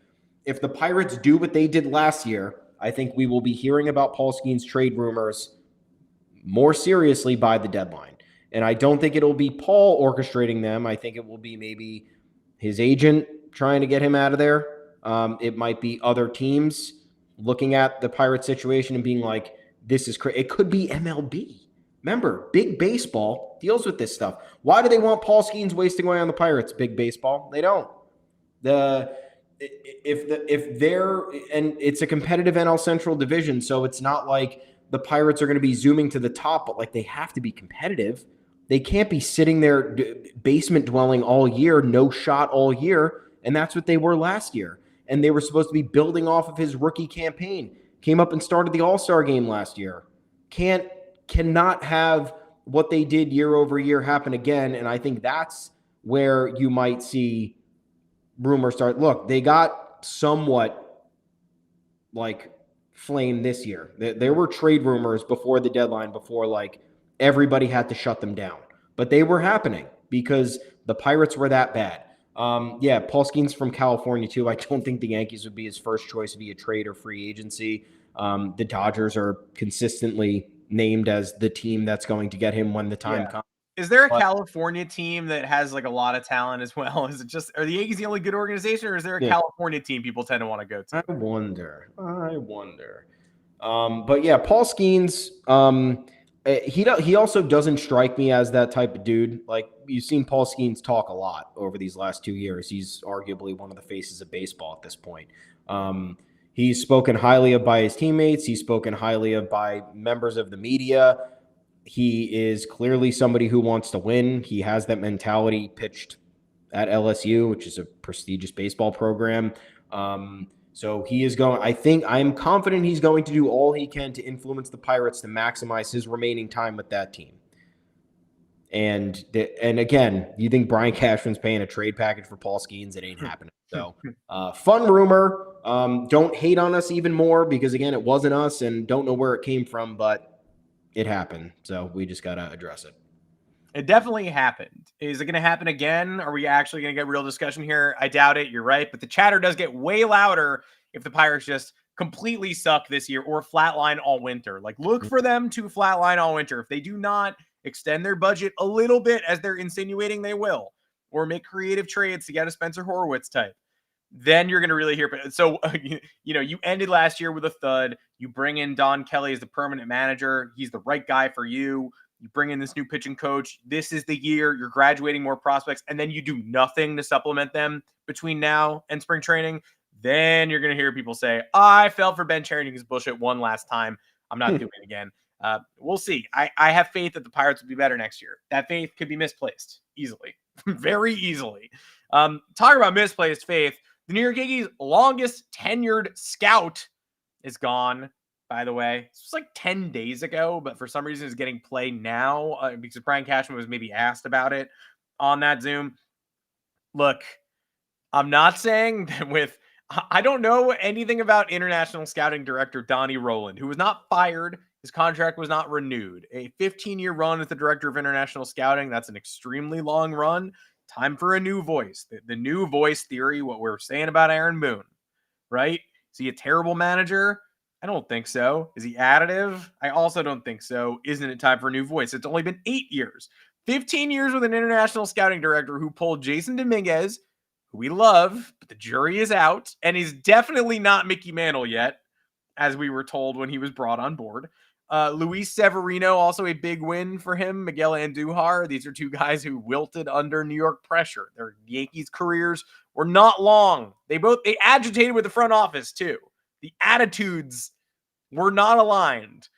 If the Pirates do what they did last year, I think we will be hearing about Paul Skenes trade rumors more seriously by the deadline. And I don't think it'll be Paul orchestrating them. I think it will be maybe his agent trying to get him out of there. It might be other teams looking at the Pirate situation and being like, this is crazy. It could be MLB. Remember, big baseball deals with this stuff. Why do they want Paul Skenes wasting away on the Pirates? Big baseball. They don't. If they're, and it's a competitive NL Central division, so it's not like the Pirates are going to be zooming to the top, but like they have to be competitive. They can't be sitting there basement dwelling all year, no shot all year, and that's what they were last year. And they were supposed to be building off of his rookie campaign. Came up and started the All-Star game last year. Cannot have what they did year over year happen again, and I think that's where you might see rumors start. Look, they got somewhat like flamed this year. There were trade rumors before the deadline, before like everybody had to shut them down, but they were happening because the Pirates were that bad. Paul Skenes from California too. I don't think the Yankees would be his first choice via trade or free agency. The Dodgers are consistently named as the team that's going to get him when the time comes. Is there a California team that has like a lot of talent as well? Is it just, are the Yankees the only good organization, or is there a California team people tend to want to go to? I wonder. But yeah, Paul Skenes, he also doesn't strike me as that type of dude. Like, you've seen Paul Skenes talk a lot over these last 2 years. He's arguably one of the faces of baseball at this point. He's spoken highly of by his teammates. He's spoken highly of by members of the media. He is clearly somebody who wants to win. He has that mentality pitched at LSU, which is a prestigious baseball program. So he is going, I'm confident he's going to do all he can to influence the Pirates to maximize his remaining time with that team. And again, you think Brian Cashman's paying a trade package for Paul Skenes? It ain't happening. So fun rumor. Don't hate on us even more because, again, it wasn't us and don't know where it came from, but it happened. So we just got to address it. It definitely happened. Is it going to happen again? Are we actually going to get real discussion here? I doubt it. You're right. But the chatter does get way louder if the Pirates just completely suck this year or flatline all winter. Like, look for them to flatline all winter. If they do not extend their budget a little bit, as they're insinuating they will, or make creative trades to get a Spencer Horwitz type, then you're going to really hear. So, you ended last year with a thud. You bring in Don Kelly as the permanent manager. He's the right guy for you. You bring in this new pitching coach. This is the year you're graduating more prospects, and then you do nothing to supplement them between now and spring training. Then you're going to hear people say, I fell for Ben Sherrington's bullshit one last time. I'm not doing it again. We'll see. I have faith that the Pirates will be better next year. That faith could be misplaced easily, very easily. Talking about misplaced faith, the New York Yankees' longest tenured scout is gone, by the way. This was like 10 days ago, but for some reason is getting play now because Brian Cashman was maybe asked about it on that Zoom. Look, I'm not saying that I don't know anything about international scouting director Donny Rowlands, who was not fired. His contract was not renewed. A 15-year run as the director of international scouting, that's an extremely long run. Time for a new voice. The new voice theory, what we're saying about Aaron Boone, right? Is he a terrible manager? I don't think so. Is he additive? I also don't think so. Isn't it time for a new voice? It's only been 8 years. 15 years with an international scouting director who pulled Jason Dominguez, who we love, but the jury is out, and he's definitely not Mickey Mantle yet, as we were told when he was brought on board. Luis Severino, also a big win for him. Miguel Andujar. These are two guys who wilted under New York pressure. Their Yankees careers were not long. They agitated with the front office too. The attitudes were not aligned.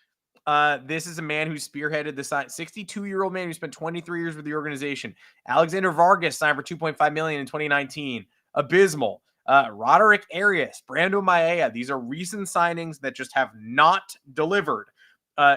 This is a man who spearheaded the sign. 62-year-old man who spent 23 years with the organization. Alexander Vargas signed for $2.5 million in 2019. Abysmal. Roderick Arias, Brando Maea. These are recent signings that just have not delivered.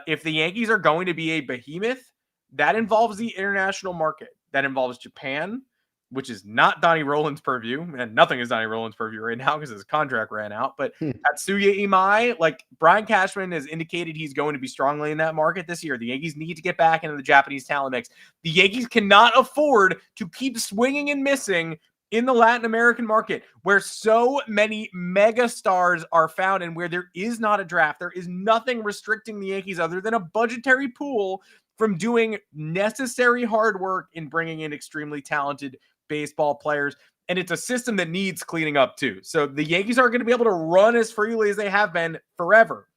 If the Yankees are going to be a behemoth, that involves the international market. That involves Japan, which is not Donny Rowlands' purview, and nothing is Donny Rowlands' purview right now because his contract ran out. But Tatsuya Imai, like Brian Cashman has indicated he's going to be strongly in that market this year. The Yankees need to get back into the Japanese talent mix. The Yankees cannot afford to keep swinging and missing in the Latin American market, where so many mega stars are found and where there is not a draft. There is nothing restricting the Yankees other than a budgetary pool from doing necessary hard work in bringing in extremely talented baseball players. And it's a system that needs cleaning up too. So the Yankees aren't going to be able to run as freely as they have been forever.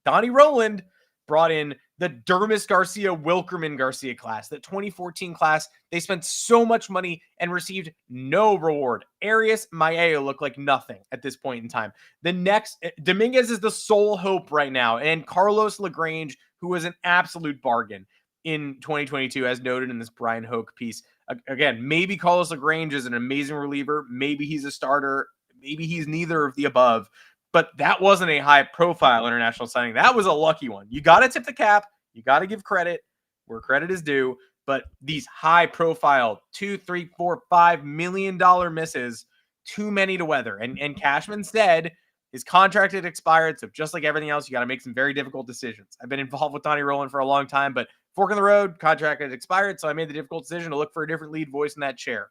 Donny Rowland brought in the Dermis Garcia, Wilkerman Garcia class, that 2014 class. They spent so much money and received no reward. Arias, Maea look like nothing at this point in time. The next, Dominguez is the sole hope right now. And Carlos LaGrange, who was an absolute bargain in 2022, as noted in this Brian Hoke piece. Again, maybe Carlos LaGrange is an amazing reliever. Maybe he's a starter. Maybe he's neither of the above. But that wasn't a high-profile international signing. That was a lucky one. You got to tip the cap. You got to give credit where credit is due. But these high-profile $2, $3, $4, $5 million misses, too many to weather. And Cashman said his contract had expired. So just like everything else, you got to make some very difficult decisions. I've been involved with Donny Rowland for a long time, but fork in the road, contract had expired. So I made the difficult decision to look for a different lead voice in that chair.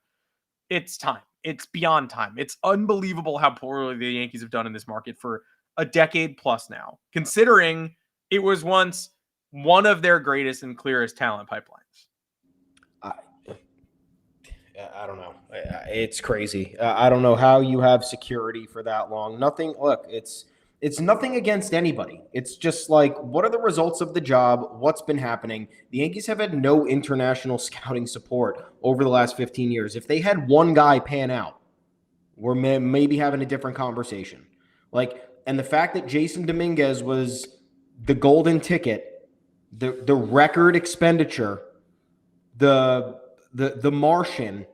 It's time. It's beyond time. It's unbelievable how poorly the Yankees have done in this market for a decade plus now, considering it was once one of their greatest and clearest talent pipelines. I don't know. It's crazy. I don't know how you have security for that long. Nothing. Look, it's nothing against anybody. It's just like, what are the results of the job? What's been happening? The Yankees have had no international scouting support over the last 15 years. If they had one guy pan out, we're maybe having a different conversation. And the fact that Jason Dominguez was the golden ticket, the record expenditure, the Martian,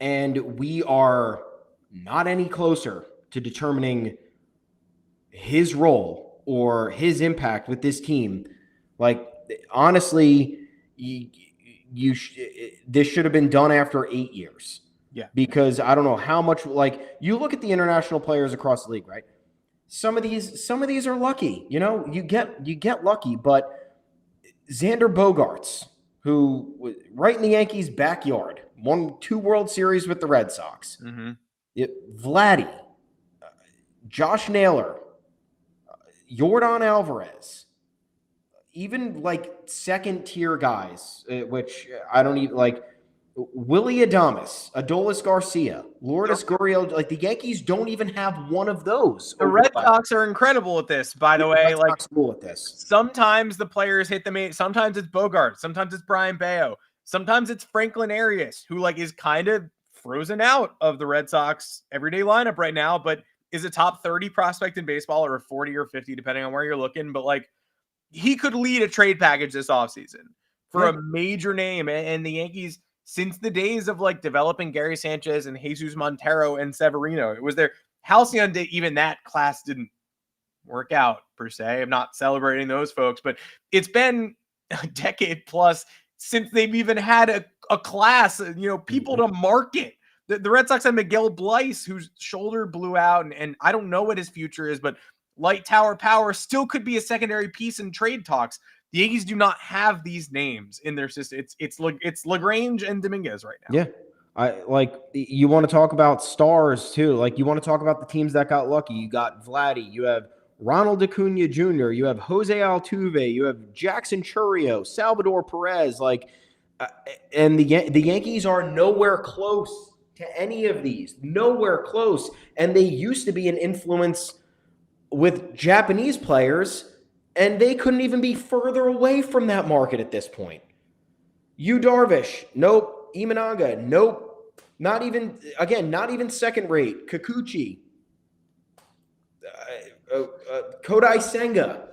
and we are not any closer to determining his role or his impact with this team. Honestly, this should have been done after 8 years. Yeah. Because I don't know how much, you look at the international players across the league, right? Some of these are lucky, you get lucky, but Xander Bogaerts, who was right in the Yankees' backyard, won 2 World Series with the Red Sox. Mm-hmm. Vladdy, Josh Naylor, Yordan Alvarez, even second tier guys, which I don't even Willie Adames, Adolis Garcia, Lourdes Gurriel. The Yankees don't even have one of those. The Red Sox are incredible at this, by the way. Cool at this. Sometimes the players hit the main. Sometimes it's Bogart. Sometimes it's Brian Bayo. Sometimes it's Franklin Arias, who is kind of frozen out of the Red Sox everyday lineup right now, but is a top 30 prospect in baseball, or a 40 or 50, depending on where you're looking. But he could lead a trade package this offseason for a major name. And the Yankees, since the days of developing Gary Sanchez and Jesus Montero and Severino, it was their Halcyon Day. Even that class didn't work out per se. I'm not celebrating those folks, but it's been a decade plus since they've even had a class, people to market. The Red Sox had Miguel Bleis, whose shoulder blew out, and I don't know what his future is, but Light Tower Power still could be a secondary piece in trade talks. The Yankees do not have these names in their system. It's LaGrange and Dominguez right now. Yeah. You want to talk about stars too. You want to talk about the teams that got lucky. You got Vladdy, you have Ronald Acuna Jr., you have Jose Altuve, you have Jackson Chourio, Salvador Perez, and the Yankees are nowhere close to any of these. Nowhere close. And they used to be an influence with Japanese players, and they couldn't even be further away from that market at this point. Yu Darvish, nope. Imanaga, nope. Not even second rate. Kikuchi, Kodai Senga,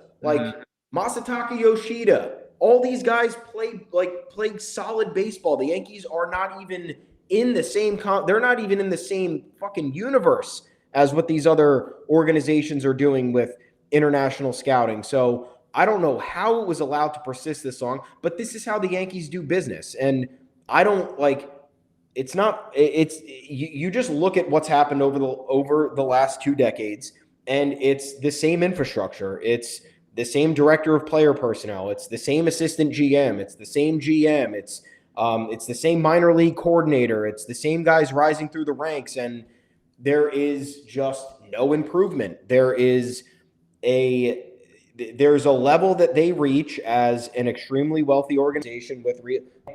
Masataka Yoshida. All these guys played solid baseball. The Yankees are not even in the same they're not even in the same fucking universe as what these other organizations are doing with international scouting. So I don't know how it was allowed to persist this long, but this is how the Yankees do business. And I don't like, you just look at what's happened over the last 2 decades, and it's the same infrastructure. It's the same director of player personnel. It's the same assistant GM. It's the same GM. It's the same minor league coordinator. It's the same guys rising through the ranks, and there is just no improvement. There's a level that they reach as an extremely wealthy organization with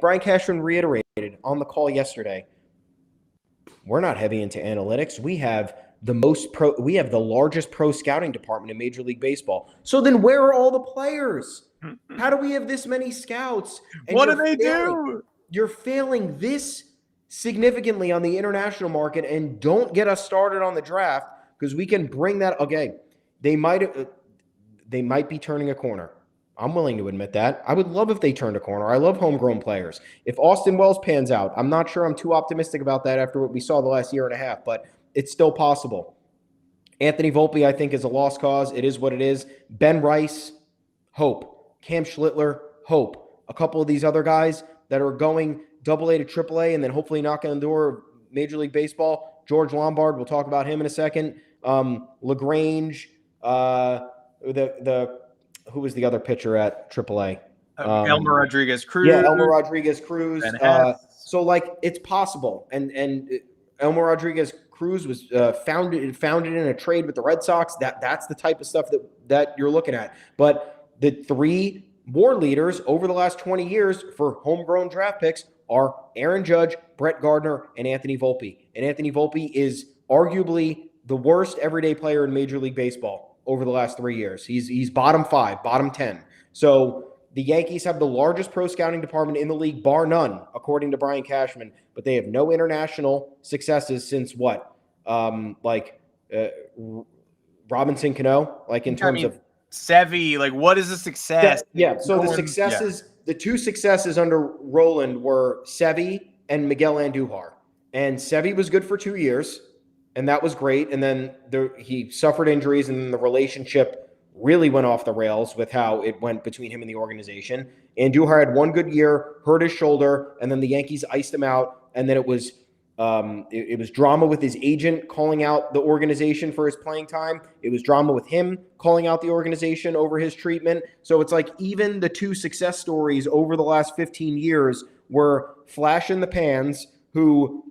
Brian Cashman reiterated on the call yesterday. We're not heavy into analytics. We have the largest pro scouting department in Major League Baseball. So then where are all the players? How do we have this many scouts? And what do they do? You're failing this significantly on the international market, and don't get us started on the draft, because we can bring that. Okay, they might be turning a corner. I'm willing to admit that. I would love if they turned a corner. I love homegrown players. If Austin Wells pans out, I'm not sure I'm too optimistic about that after what we saw the last year and a half, but it's still possible. Anthony Volpe, I think, is a lost cause. It is what it is. Ben Rice, hope. Cam Schlittler, hope. A couple of these other guys that are going AA to AAA and then hopefully knocking on the door of Major League Baseball. George Lombard, we'll talk about him in a second. LaGrange, who was the other pitcher at AAA? Elmer Rodriguez Cruz. Yeah, Elmer Rodriguez Cruz. So like it's possible, and Elmer Rodriguez Cruz was founded in a trade with the Red Sox. That's the type of stuff that you're looking at. But the 3 war leaders over the last 20 years for homegrown draft picks are Aaron Judge, Brett Gardner, and Anthony Volpe. And Anthony Volpe is arguably the worst everyday player in Major League Baseball over the last 3 years. He's bottom 5, bottom 10. So the Yankees have the largest pro scouting department in the league, bar none, according to Brian Cashman, but they have no international successes since what? Robinson Cano, like in terms of Sevy, like what is a success? Yeah. So the 2 successes under Rowland were Sevy and Miguel Andujar. And Sevy was good for 2 years, and that was great. And then he suffered injuries, and then the relationship really went off the rails with how it went between him and the organization. Andujar had 1 good year, hurt his shoulder, and then the Yankees iced him out. And then it was drama with his agent calling out the organization for his playing time. It was drama with him calling out the organization over his treatment. So it's like even the 2 success stories over the last 15 years were flash in the pans who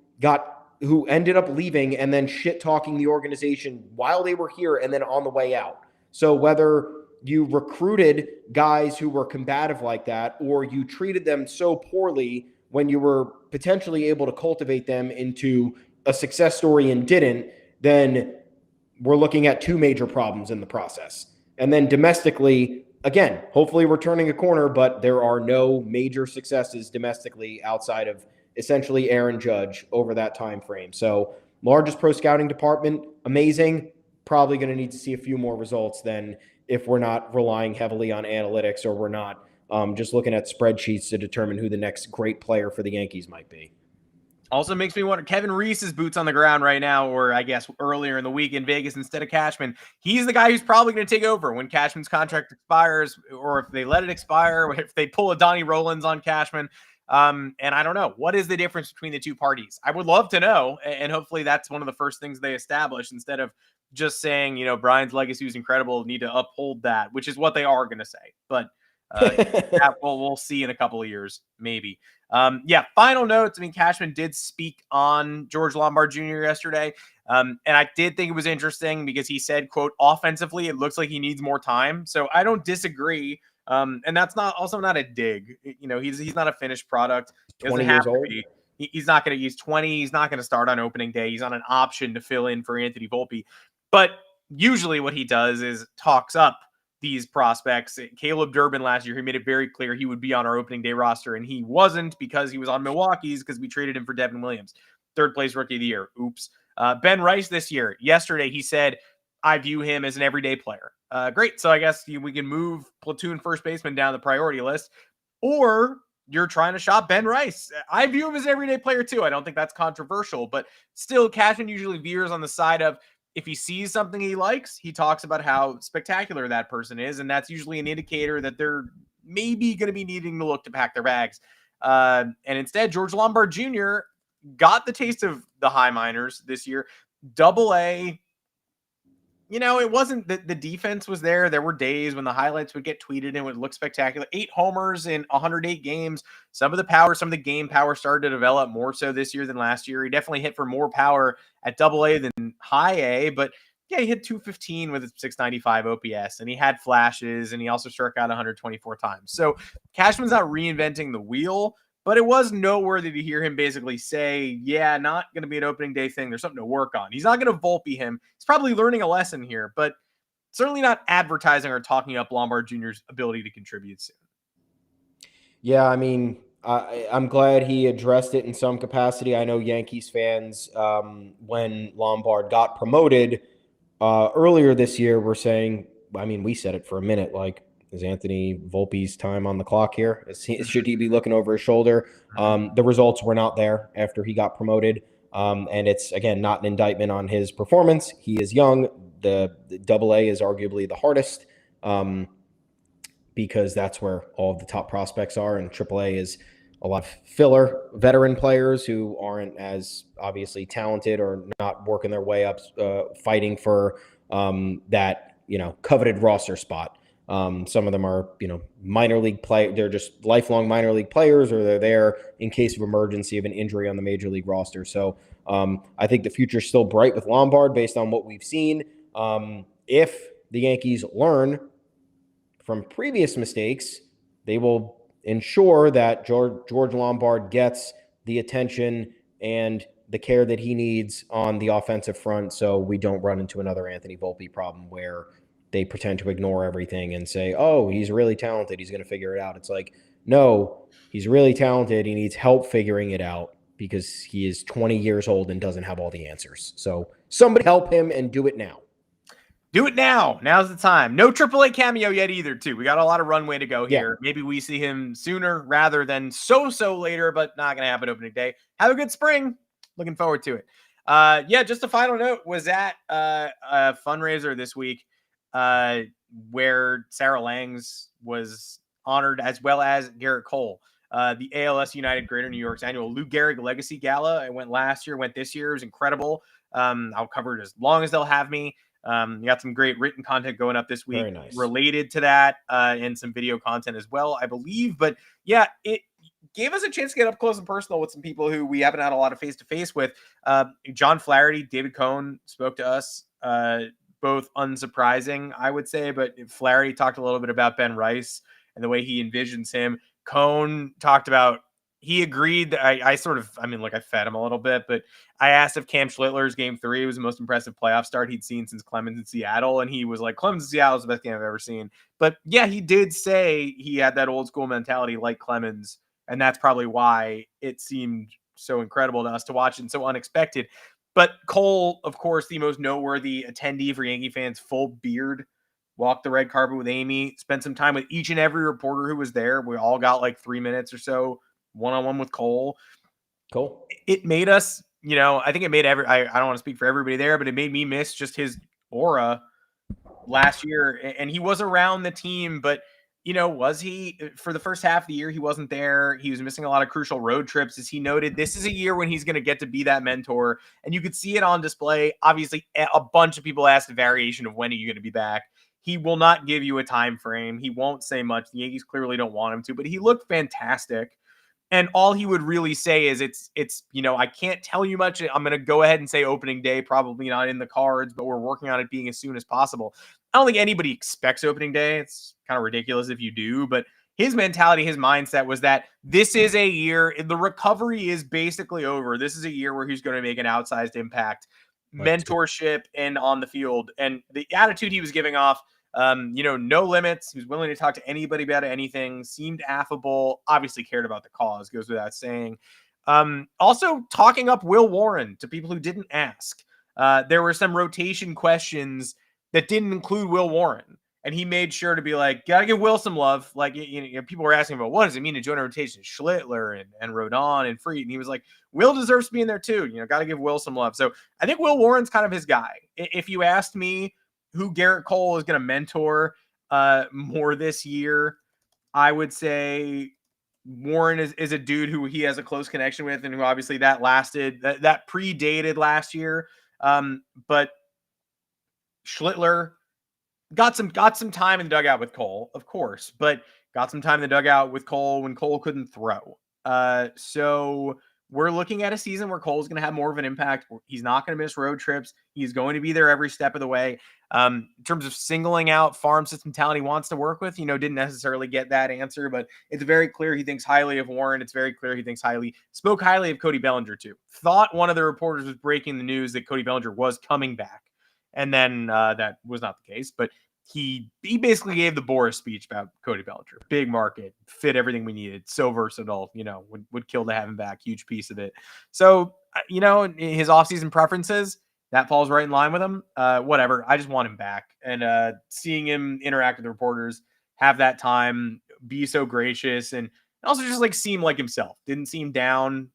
ended up leaving and then shit talking the organization while they were here and then on the way out. So whether you recruited guys who were combative like that, or you treated them so poorly when you were potentially able to cultivate them into a success story and didn't, then we're looking at 2 major problems in the process. And then domestically, again, hopefully we're turning a corner, but there are no major successes domestically outside of essentially Aaron Judge over that time frame. So largest pro scouting department, amazing. Probably going to need to see a few more results than if we're not relying heavily on analytics, or we're not just looking at spreadsheets to determine who the next great player for the Yankees might be. Also makes me wonder, Kevin Reese's boots on the ground right now, or I guess earlier in the week in Vegas instead of Cashman. He's the guy who's probably going to take over when Cashman's contract expires, or if they let it expire, if they pull a Donny Rowlands on Cashman. And I don't know. What is the difference between the 2 parties? I would love to know. And hopefully that's one of the first things they establish, instead of just saying, Brian's legacy is incredible, need to uphold that, which is what they are going to say. But we'll see in a couple of years, maybe. Final notes. I mean, Cashman did speak on George Lombard Jr. yesterday. And I did think it was interesting because he said, quote, offensively, it looks like he needs more time. So I don't disagree. And that's not a dig. He's not a finished product. He 20 years old. He's not going to use 20. He's not going to start on opening day. He's on an option to fill in for Anthony Volpe. But usually what he does is talks up these prospects. Caleb Durbin last year, he made it very clear he would be on our opening day roster, and he wasn't because he was on Milwaukee's, because we traded him for Devin Williams, 3rd place rookie of the year. Oops. Ben Rice this year, yesterday, he said, I view him as an everyday player. Great. So I guess we can move platoon first baseman down the priority list, or you're trying to shop Ben Rice. I view him as an everyday player too. I don't think that's controversial, but still Cashman usually veers on the side of if he sees something he likes, he talks about how spectacular that person is. And that's usually an indicator that they're maybe going to be needing to look to pack their bags. And instead, George Lombard Jr. got the taste of the high minors this year. Double-A, it wasn't that the defense was there. There were days when the highlights would get tweeted and it would look spectacular. 8 homers in 108 games. Some of the game power started to develop more so this year than last year. He definitely hit for more power at Double-A than High A, but yeah, he hit 215 with a 695 OPS, and he had flashes, and he also struck out 124 times. So Cashman's not reinventing the wheel, but it was noteworthy to hear him basically say, yeah, not going to be an opening day thing. There's something to work on. He's not going to Volpe him. He's probably learning a lesson here, but certainly not advertising or talking up Lombard Jr.'s ability to contribute soon. Yeah, I mean, I'm glad he addressed it in some capacity. I know Yankees fans, when Lombard got promoted earlier this year, were saying, I mean, we said it for a minute, like, is Anthony Volpe's time on the clock here? Should he be looking over his shoulder? The results were not there after he got promoted. And it's, again, not an indictment on his performance. He is young. The Double-A is arguably the hardest because that's where all of the top prospects are. And Triple-A is a lot of filler veteran players who aren't as obviously talented or not working their way up, fighting for that, coveted roster spot. Some of them are, minor league play. They're just lifelong minor league players, or they're there in case of emergency of an injury on the major league roster. So I think the future's still bright with Lombard based on what we've seen. If the Yankees learn from previous mistakes, they will ensure that George Lombard gets the attention and the care that he needs on the offensive front, so we don't run into another Anthony Volpe problem where they pretend to ignore everything and say, oh, he's really talented, he's going to figure it out. It's like, no, he's really talented. He needs help figuring it out because he is 20 years old and doesn't have all the answers. So somebody help him and do it now. Do it now. Now's the time. No AAA cameo yet either, too. We got a lot of runway to go here. Yeah. Maybe we see him sooner rather than so later, but not going to happen opening day. Have a good spring. Looking forward to it. Just a final note was at a fundraiser this week where Sarah Langs was honored, as well as Gerrit Cole. The ALS United Greater New York's annual Lou Gehrig Legacy Gala. It went last year, went this year. It was incredible. I'll cover it as long as they'll have me. You got some great written content going up this week related to that, and some video content as well, I believe. But yeah, it gave us a chance to get up close and personal with some people who we haven't had a lot of face-to-face with. John Flaherty, David Cohn spoke to us, both unsurprising, I would say, but Flaherty talked a little bit about Ben Rice and the way he envisions him. Cohn talked about, he agreed that I fed him a little bit, but I asked if Cam Schlittler's Game 3 was the most impressive playoff start he'd seen since Clemens in Seattle, and he was like, Clemens in Seattle is the best game I've ever seen. But yeah, he did say he had that old school mentality like Clemens, and that's probably why it seemed so incredible to us to watch and so unexpected. But Cole, of course, the most noteworthy attendee for Yankee fans, full beard, walked the red carpet with Amy, spent some time with each and every reporter who was there. We all got like 3 minutes or so one-on-one with Cole. Cool. It made us, I think it made I don't want to speak for everybody there, but it made me miss just his aura last year. And he was around the team, but was he, for the first half of the year, he wasn't there. He was missing a lot of crucial road trips. As he noted, this is a year when he's going to get to be that mentor, and you could see it on display. Obviously, a bunch of people asked a variation of when are you going to be back. He will not give you a time frame. He won't say much. The Yankees clearly don't want him to, but he looked fantastic. And all he would really say is it's I can't tell you much. I'm going to go ahead and say opening day, probably not in the cards, but we're working on it being as soon as possible. I don't think anybody expects opening day. It's kind of ridiculous if you do, but his mentality, his mindset was that this is a year, the recovery is basically over. This is a year where he's going to make an outsized impact, mentorship and on the field. And the attitude he was giving off, no limits. He was willing to talk to anybody about anything, seemed affable, obviously cared about the cause, goes without saying. Also talking up Will Warren to people who didn't ask. There were some rotation questions that didn't include Will Warren. And he made sure to be like, gotta give Will some love. Like, people were asking about what does it mean to join a rotation? Schlittler and Rodon and Fried. And he was like, Will deserves to be in there too. Gotta give Will some love. So I think Will Warren's kind of his guy. If you asked me who Gerrit Cole is going to mentor more this year, I would say Warren is a dude who he has a close connection with, and who obviously that predated last year. But Schlittler got some time in the dugout with Cole, of course, but got some time in the dugout with Cole when Cole couldn't throw. So we're looking at a season where Cole's going to have more of an impact. He's not going to miss road trips. He's going to be there every step of the way. In terms of singling out farm system talent he wants to work with, didn't necessarily get that answer, but it's very clear he thinks highly of Warren. It's very clear he spoke highly of Cody Bellinger too. Thought one of the reporters was breaking the news that Cody Bellinger was coming back. And then that was not the case, but he basically gave the Boras speech about Cody Bellinger. Big market, fit everything we needed, so versatile, would kill to have him back, huge piece of it. So, his offseason preferences, that falls right in line with him. Whatever, I just want him back. And seeing him interact with the reporters, have that time, be so gracious, and also just like seem like himself. Didn't seem down.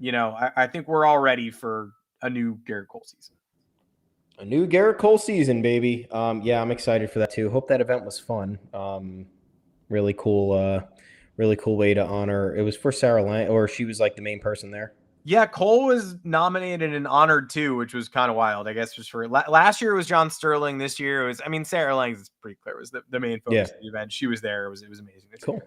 I think we're all ready for a new Gerrit Cole season. A new Gerrit Cole season, baby. Yeah, I'm excited for that too. Hope that event was fun. Really cool way to honor. It was for Sarah Lang, or she was like the main person there. Yeah, Cole was nominated and honored too, which was kind of wild. I guess just for last year it was John Sterling. This year it was, Sarah Lang is pretty clear, was the main focus of the event. She was there. It was amazing. Cool.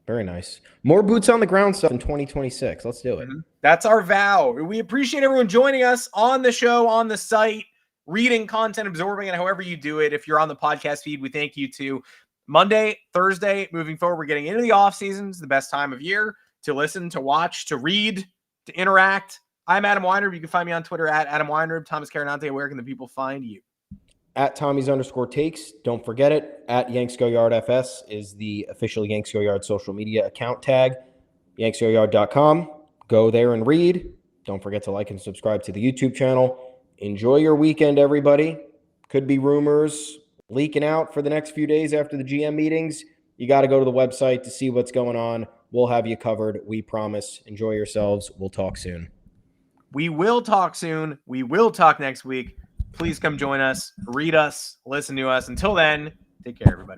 Very nice. More boots on the ground stuff in 2026. Let's do it. That's our vow. We appreciate everyone joining us on the show, on the site, reading content, absorbing it, however you do it. If you're on the podcast feed, we thank you too. Monday, Thursday, moving forward, we're getting into the off seasons, the best time of year to listen, to watch, to read, to interact. I'm Adam Weinrib. You can find me on Twitter at Adam Weinrib. Thomas Carranante, where can the people find you? At Tommy's_takes. Don't forget it. At Yanks Go Yard FS is the official Yanks Go Yard social media account tag. yanksgoyard.com. Go there and read. Don't forget to like and subscribe to the YouTube channel. Enjoy your weekend, everybody. Could be rumors leaking out for the next few days after the GM meetings. You got to go to the website to see what's going on. We'll have you covered. We promise. Enjoy yourselves. We'll talk soon. We will talk soon. We will talk next week. Please come join us, read us, listen to us. Until then, take care, everybody.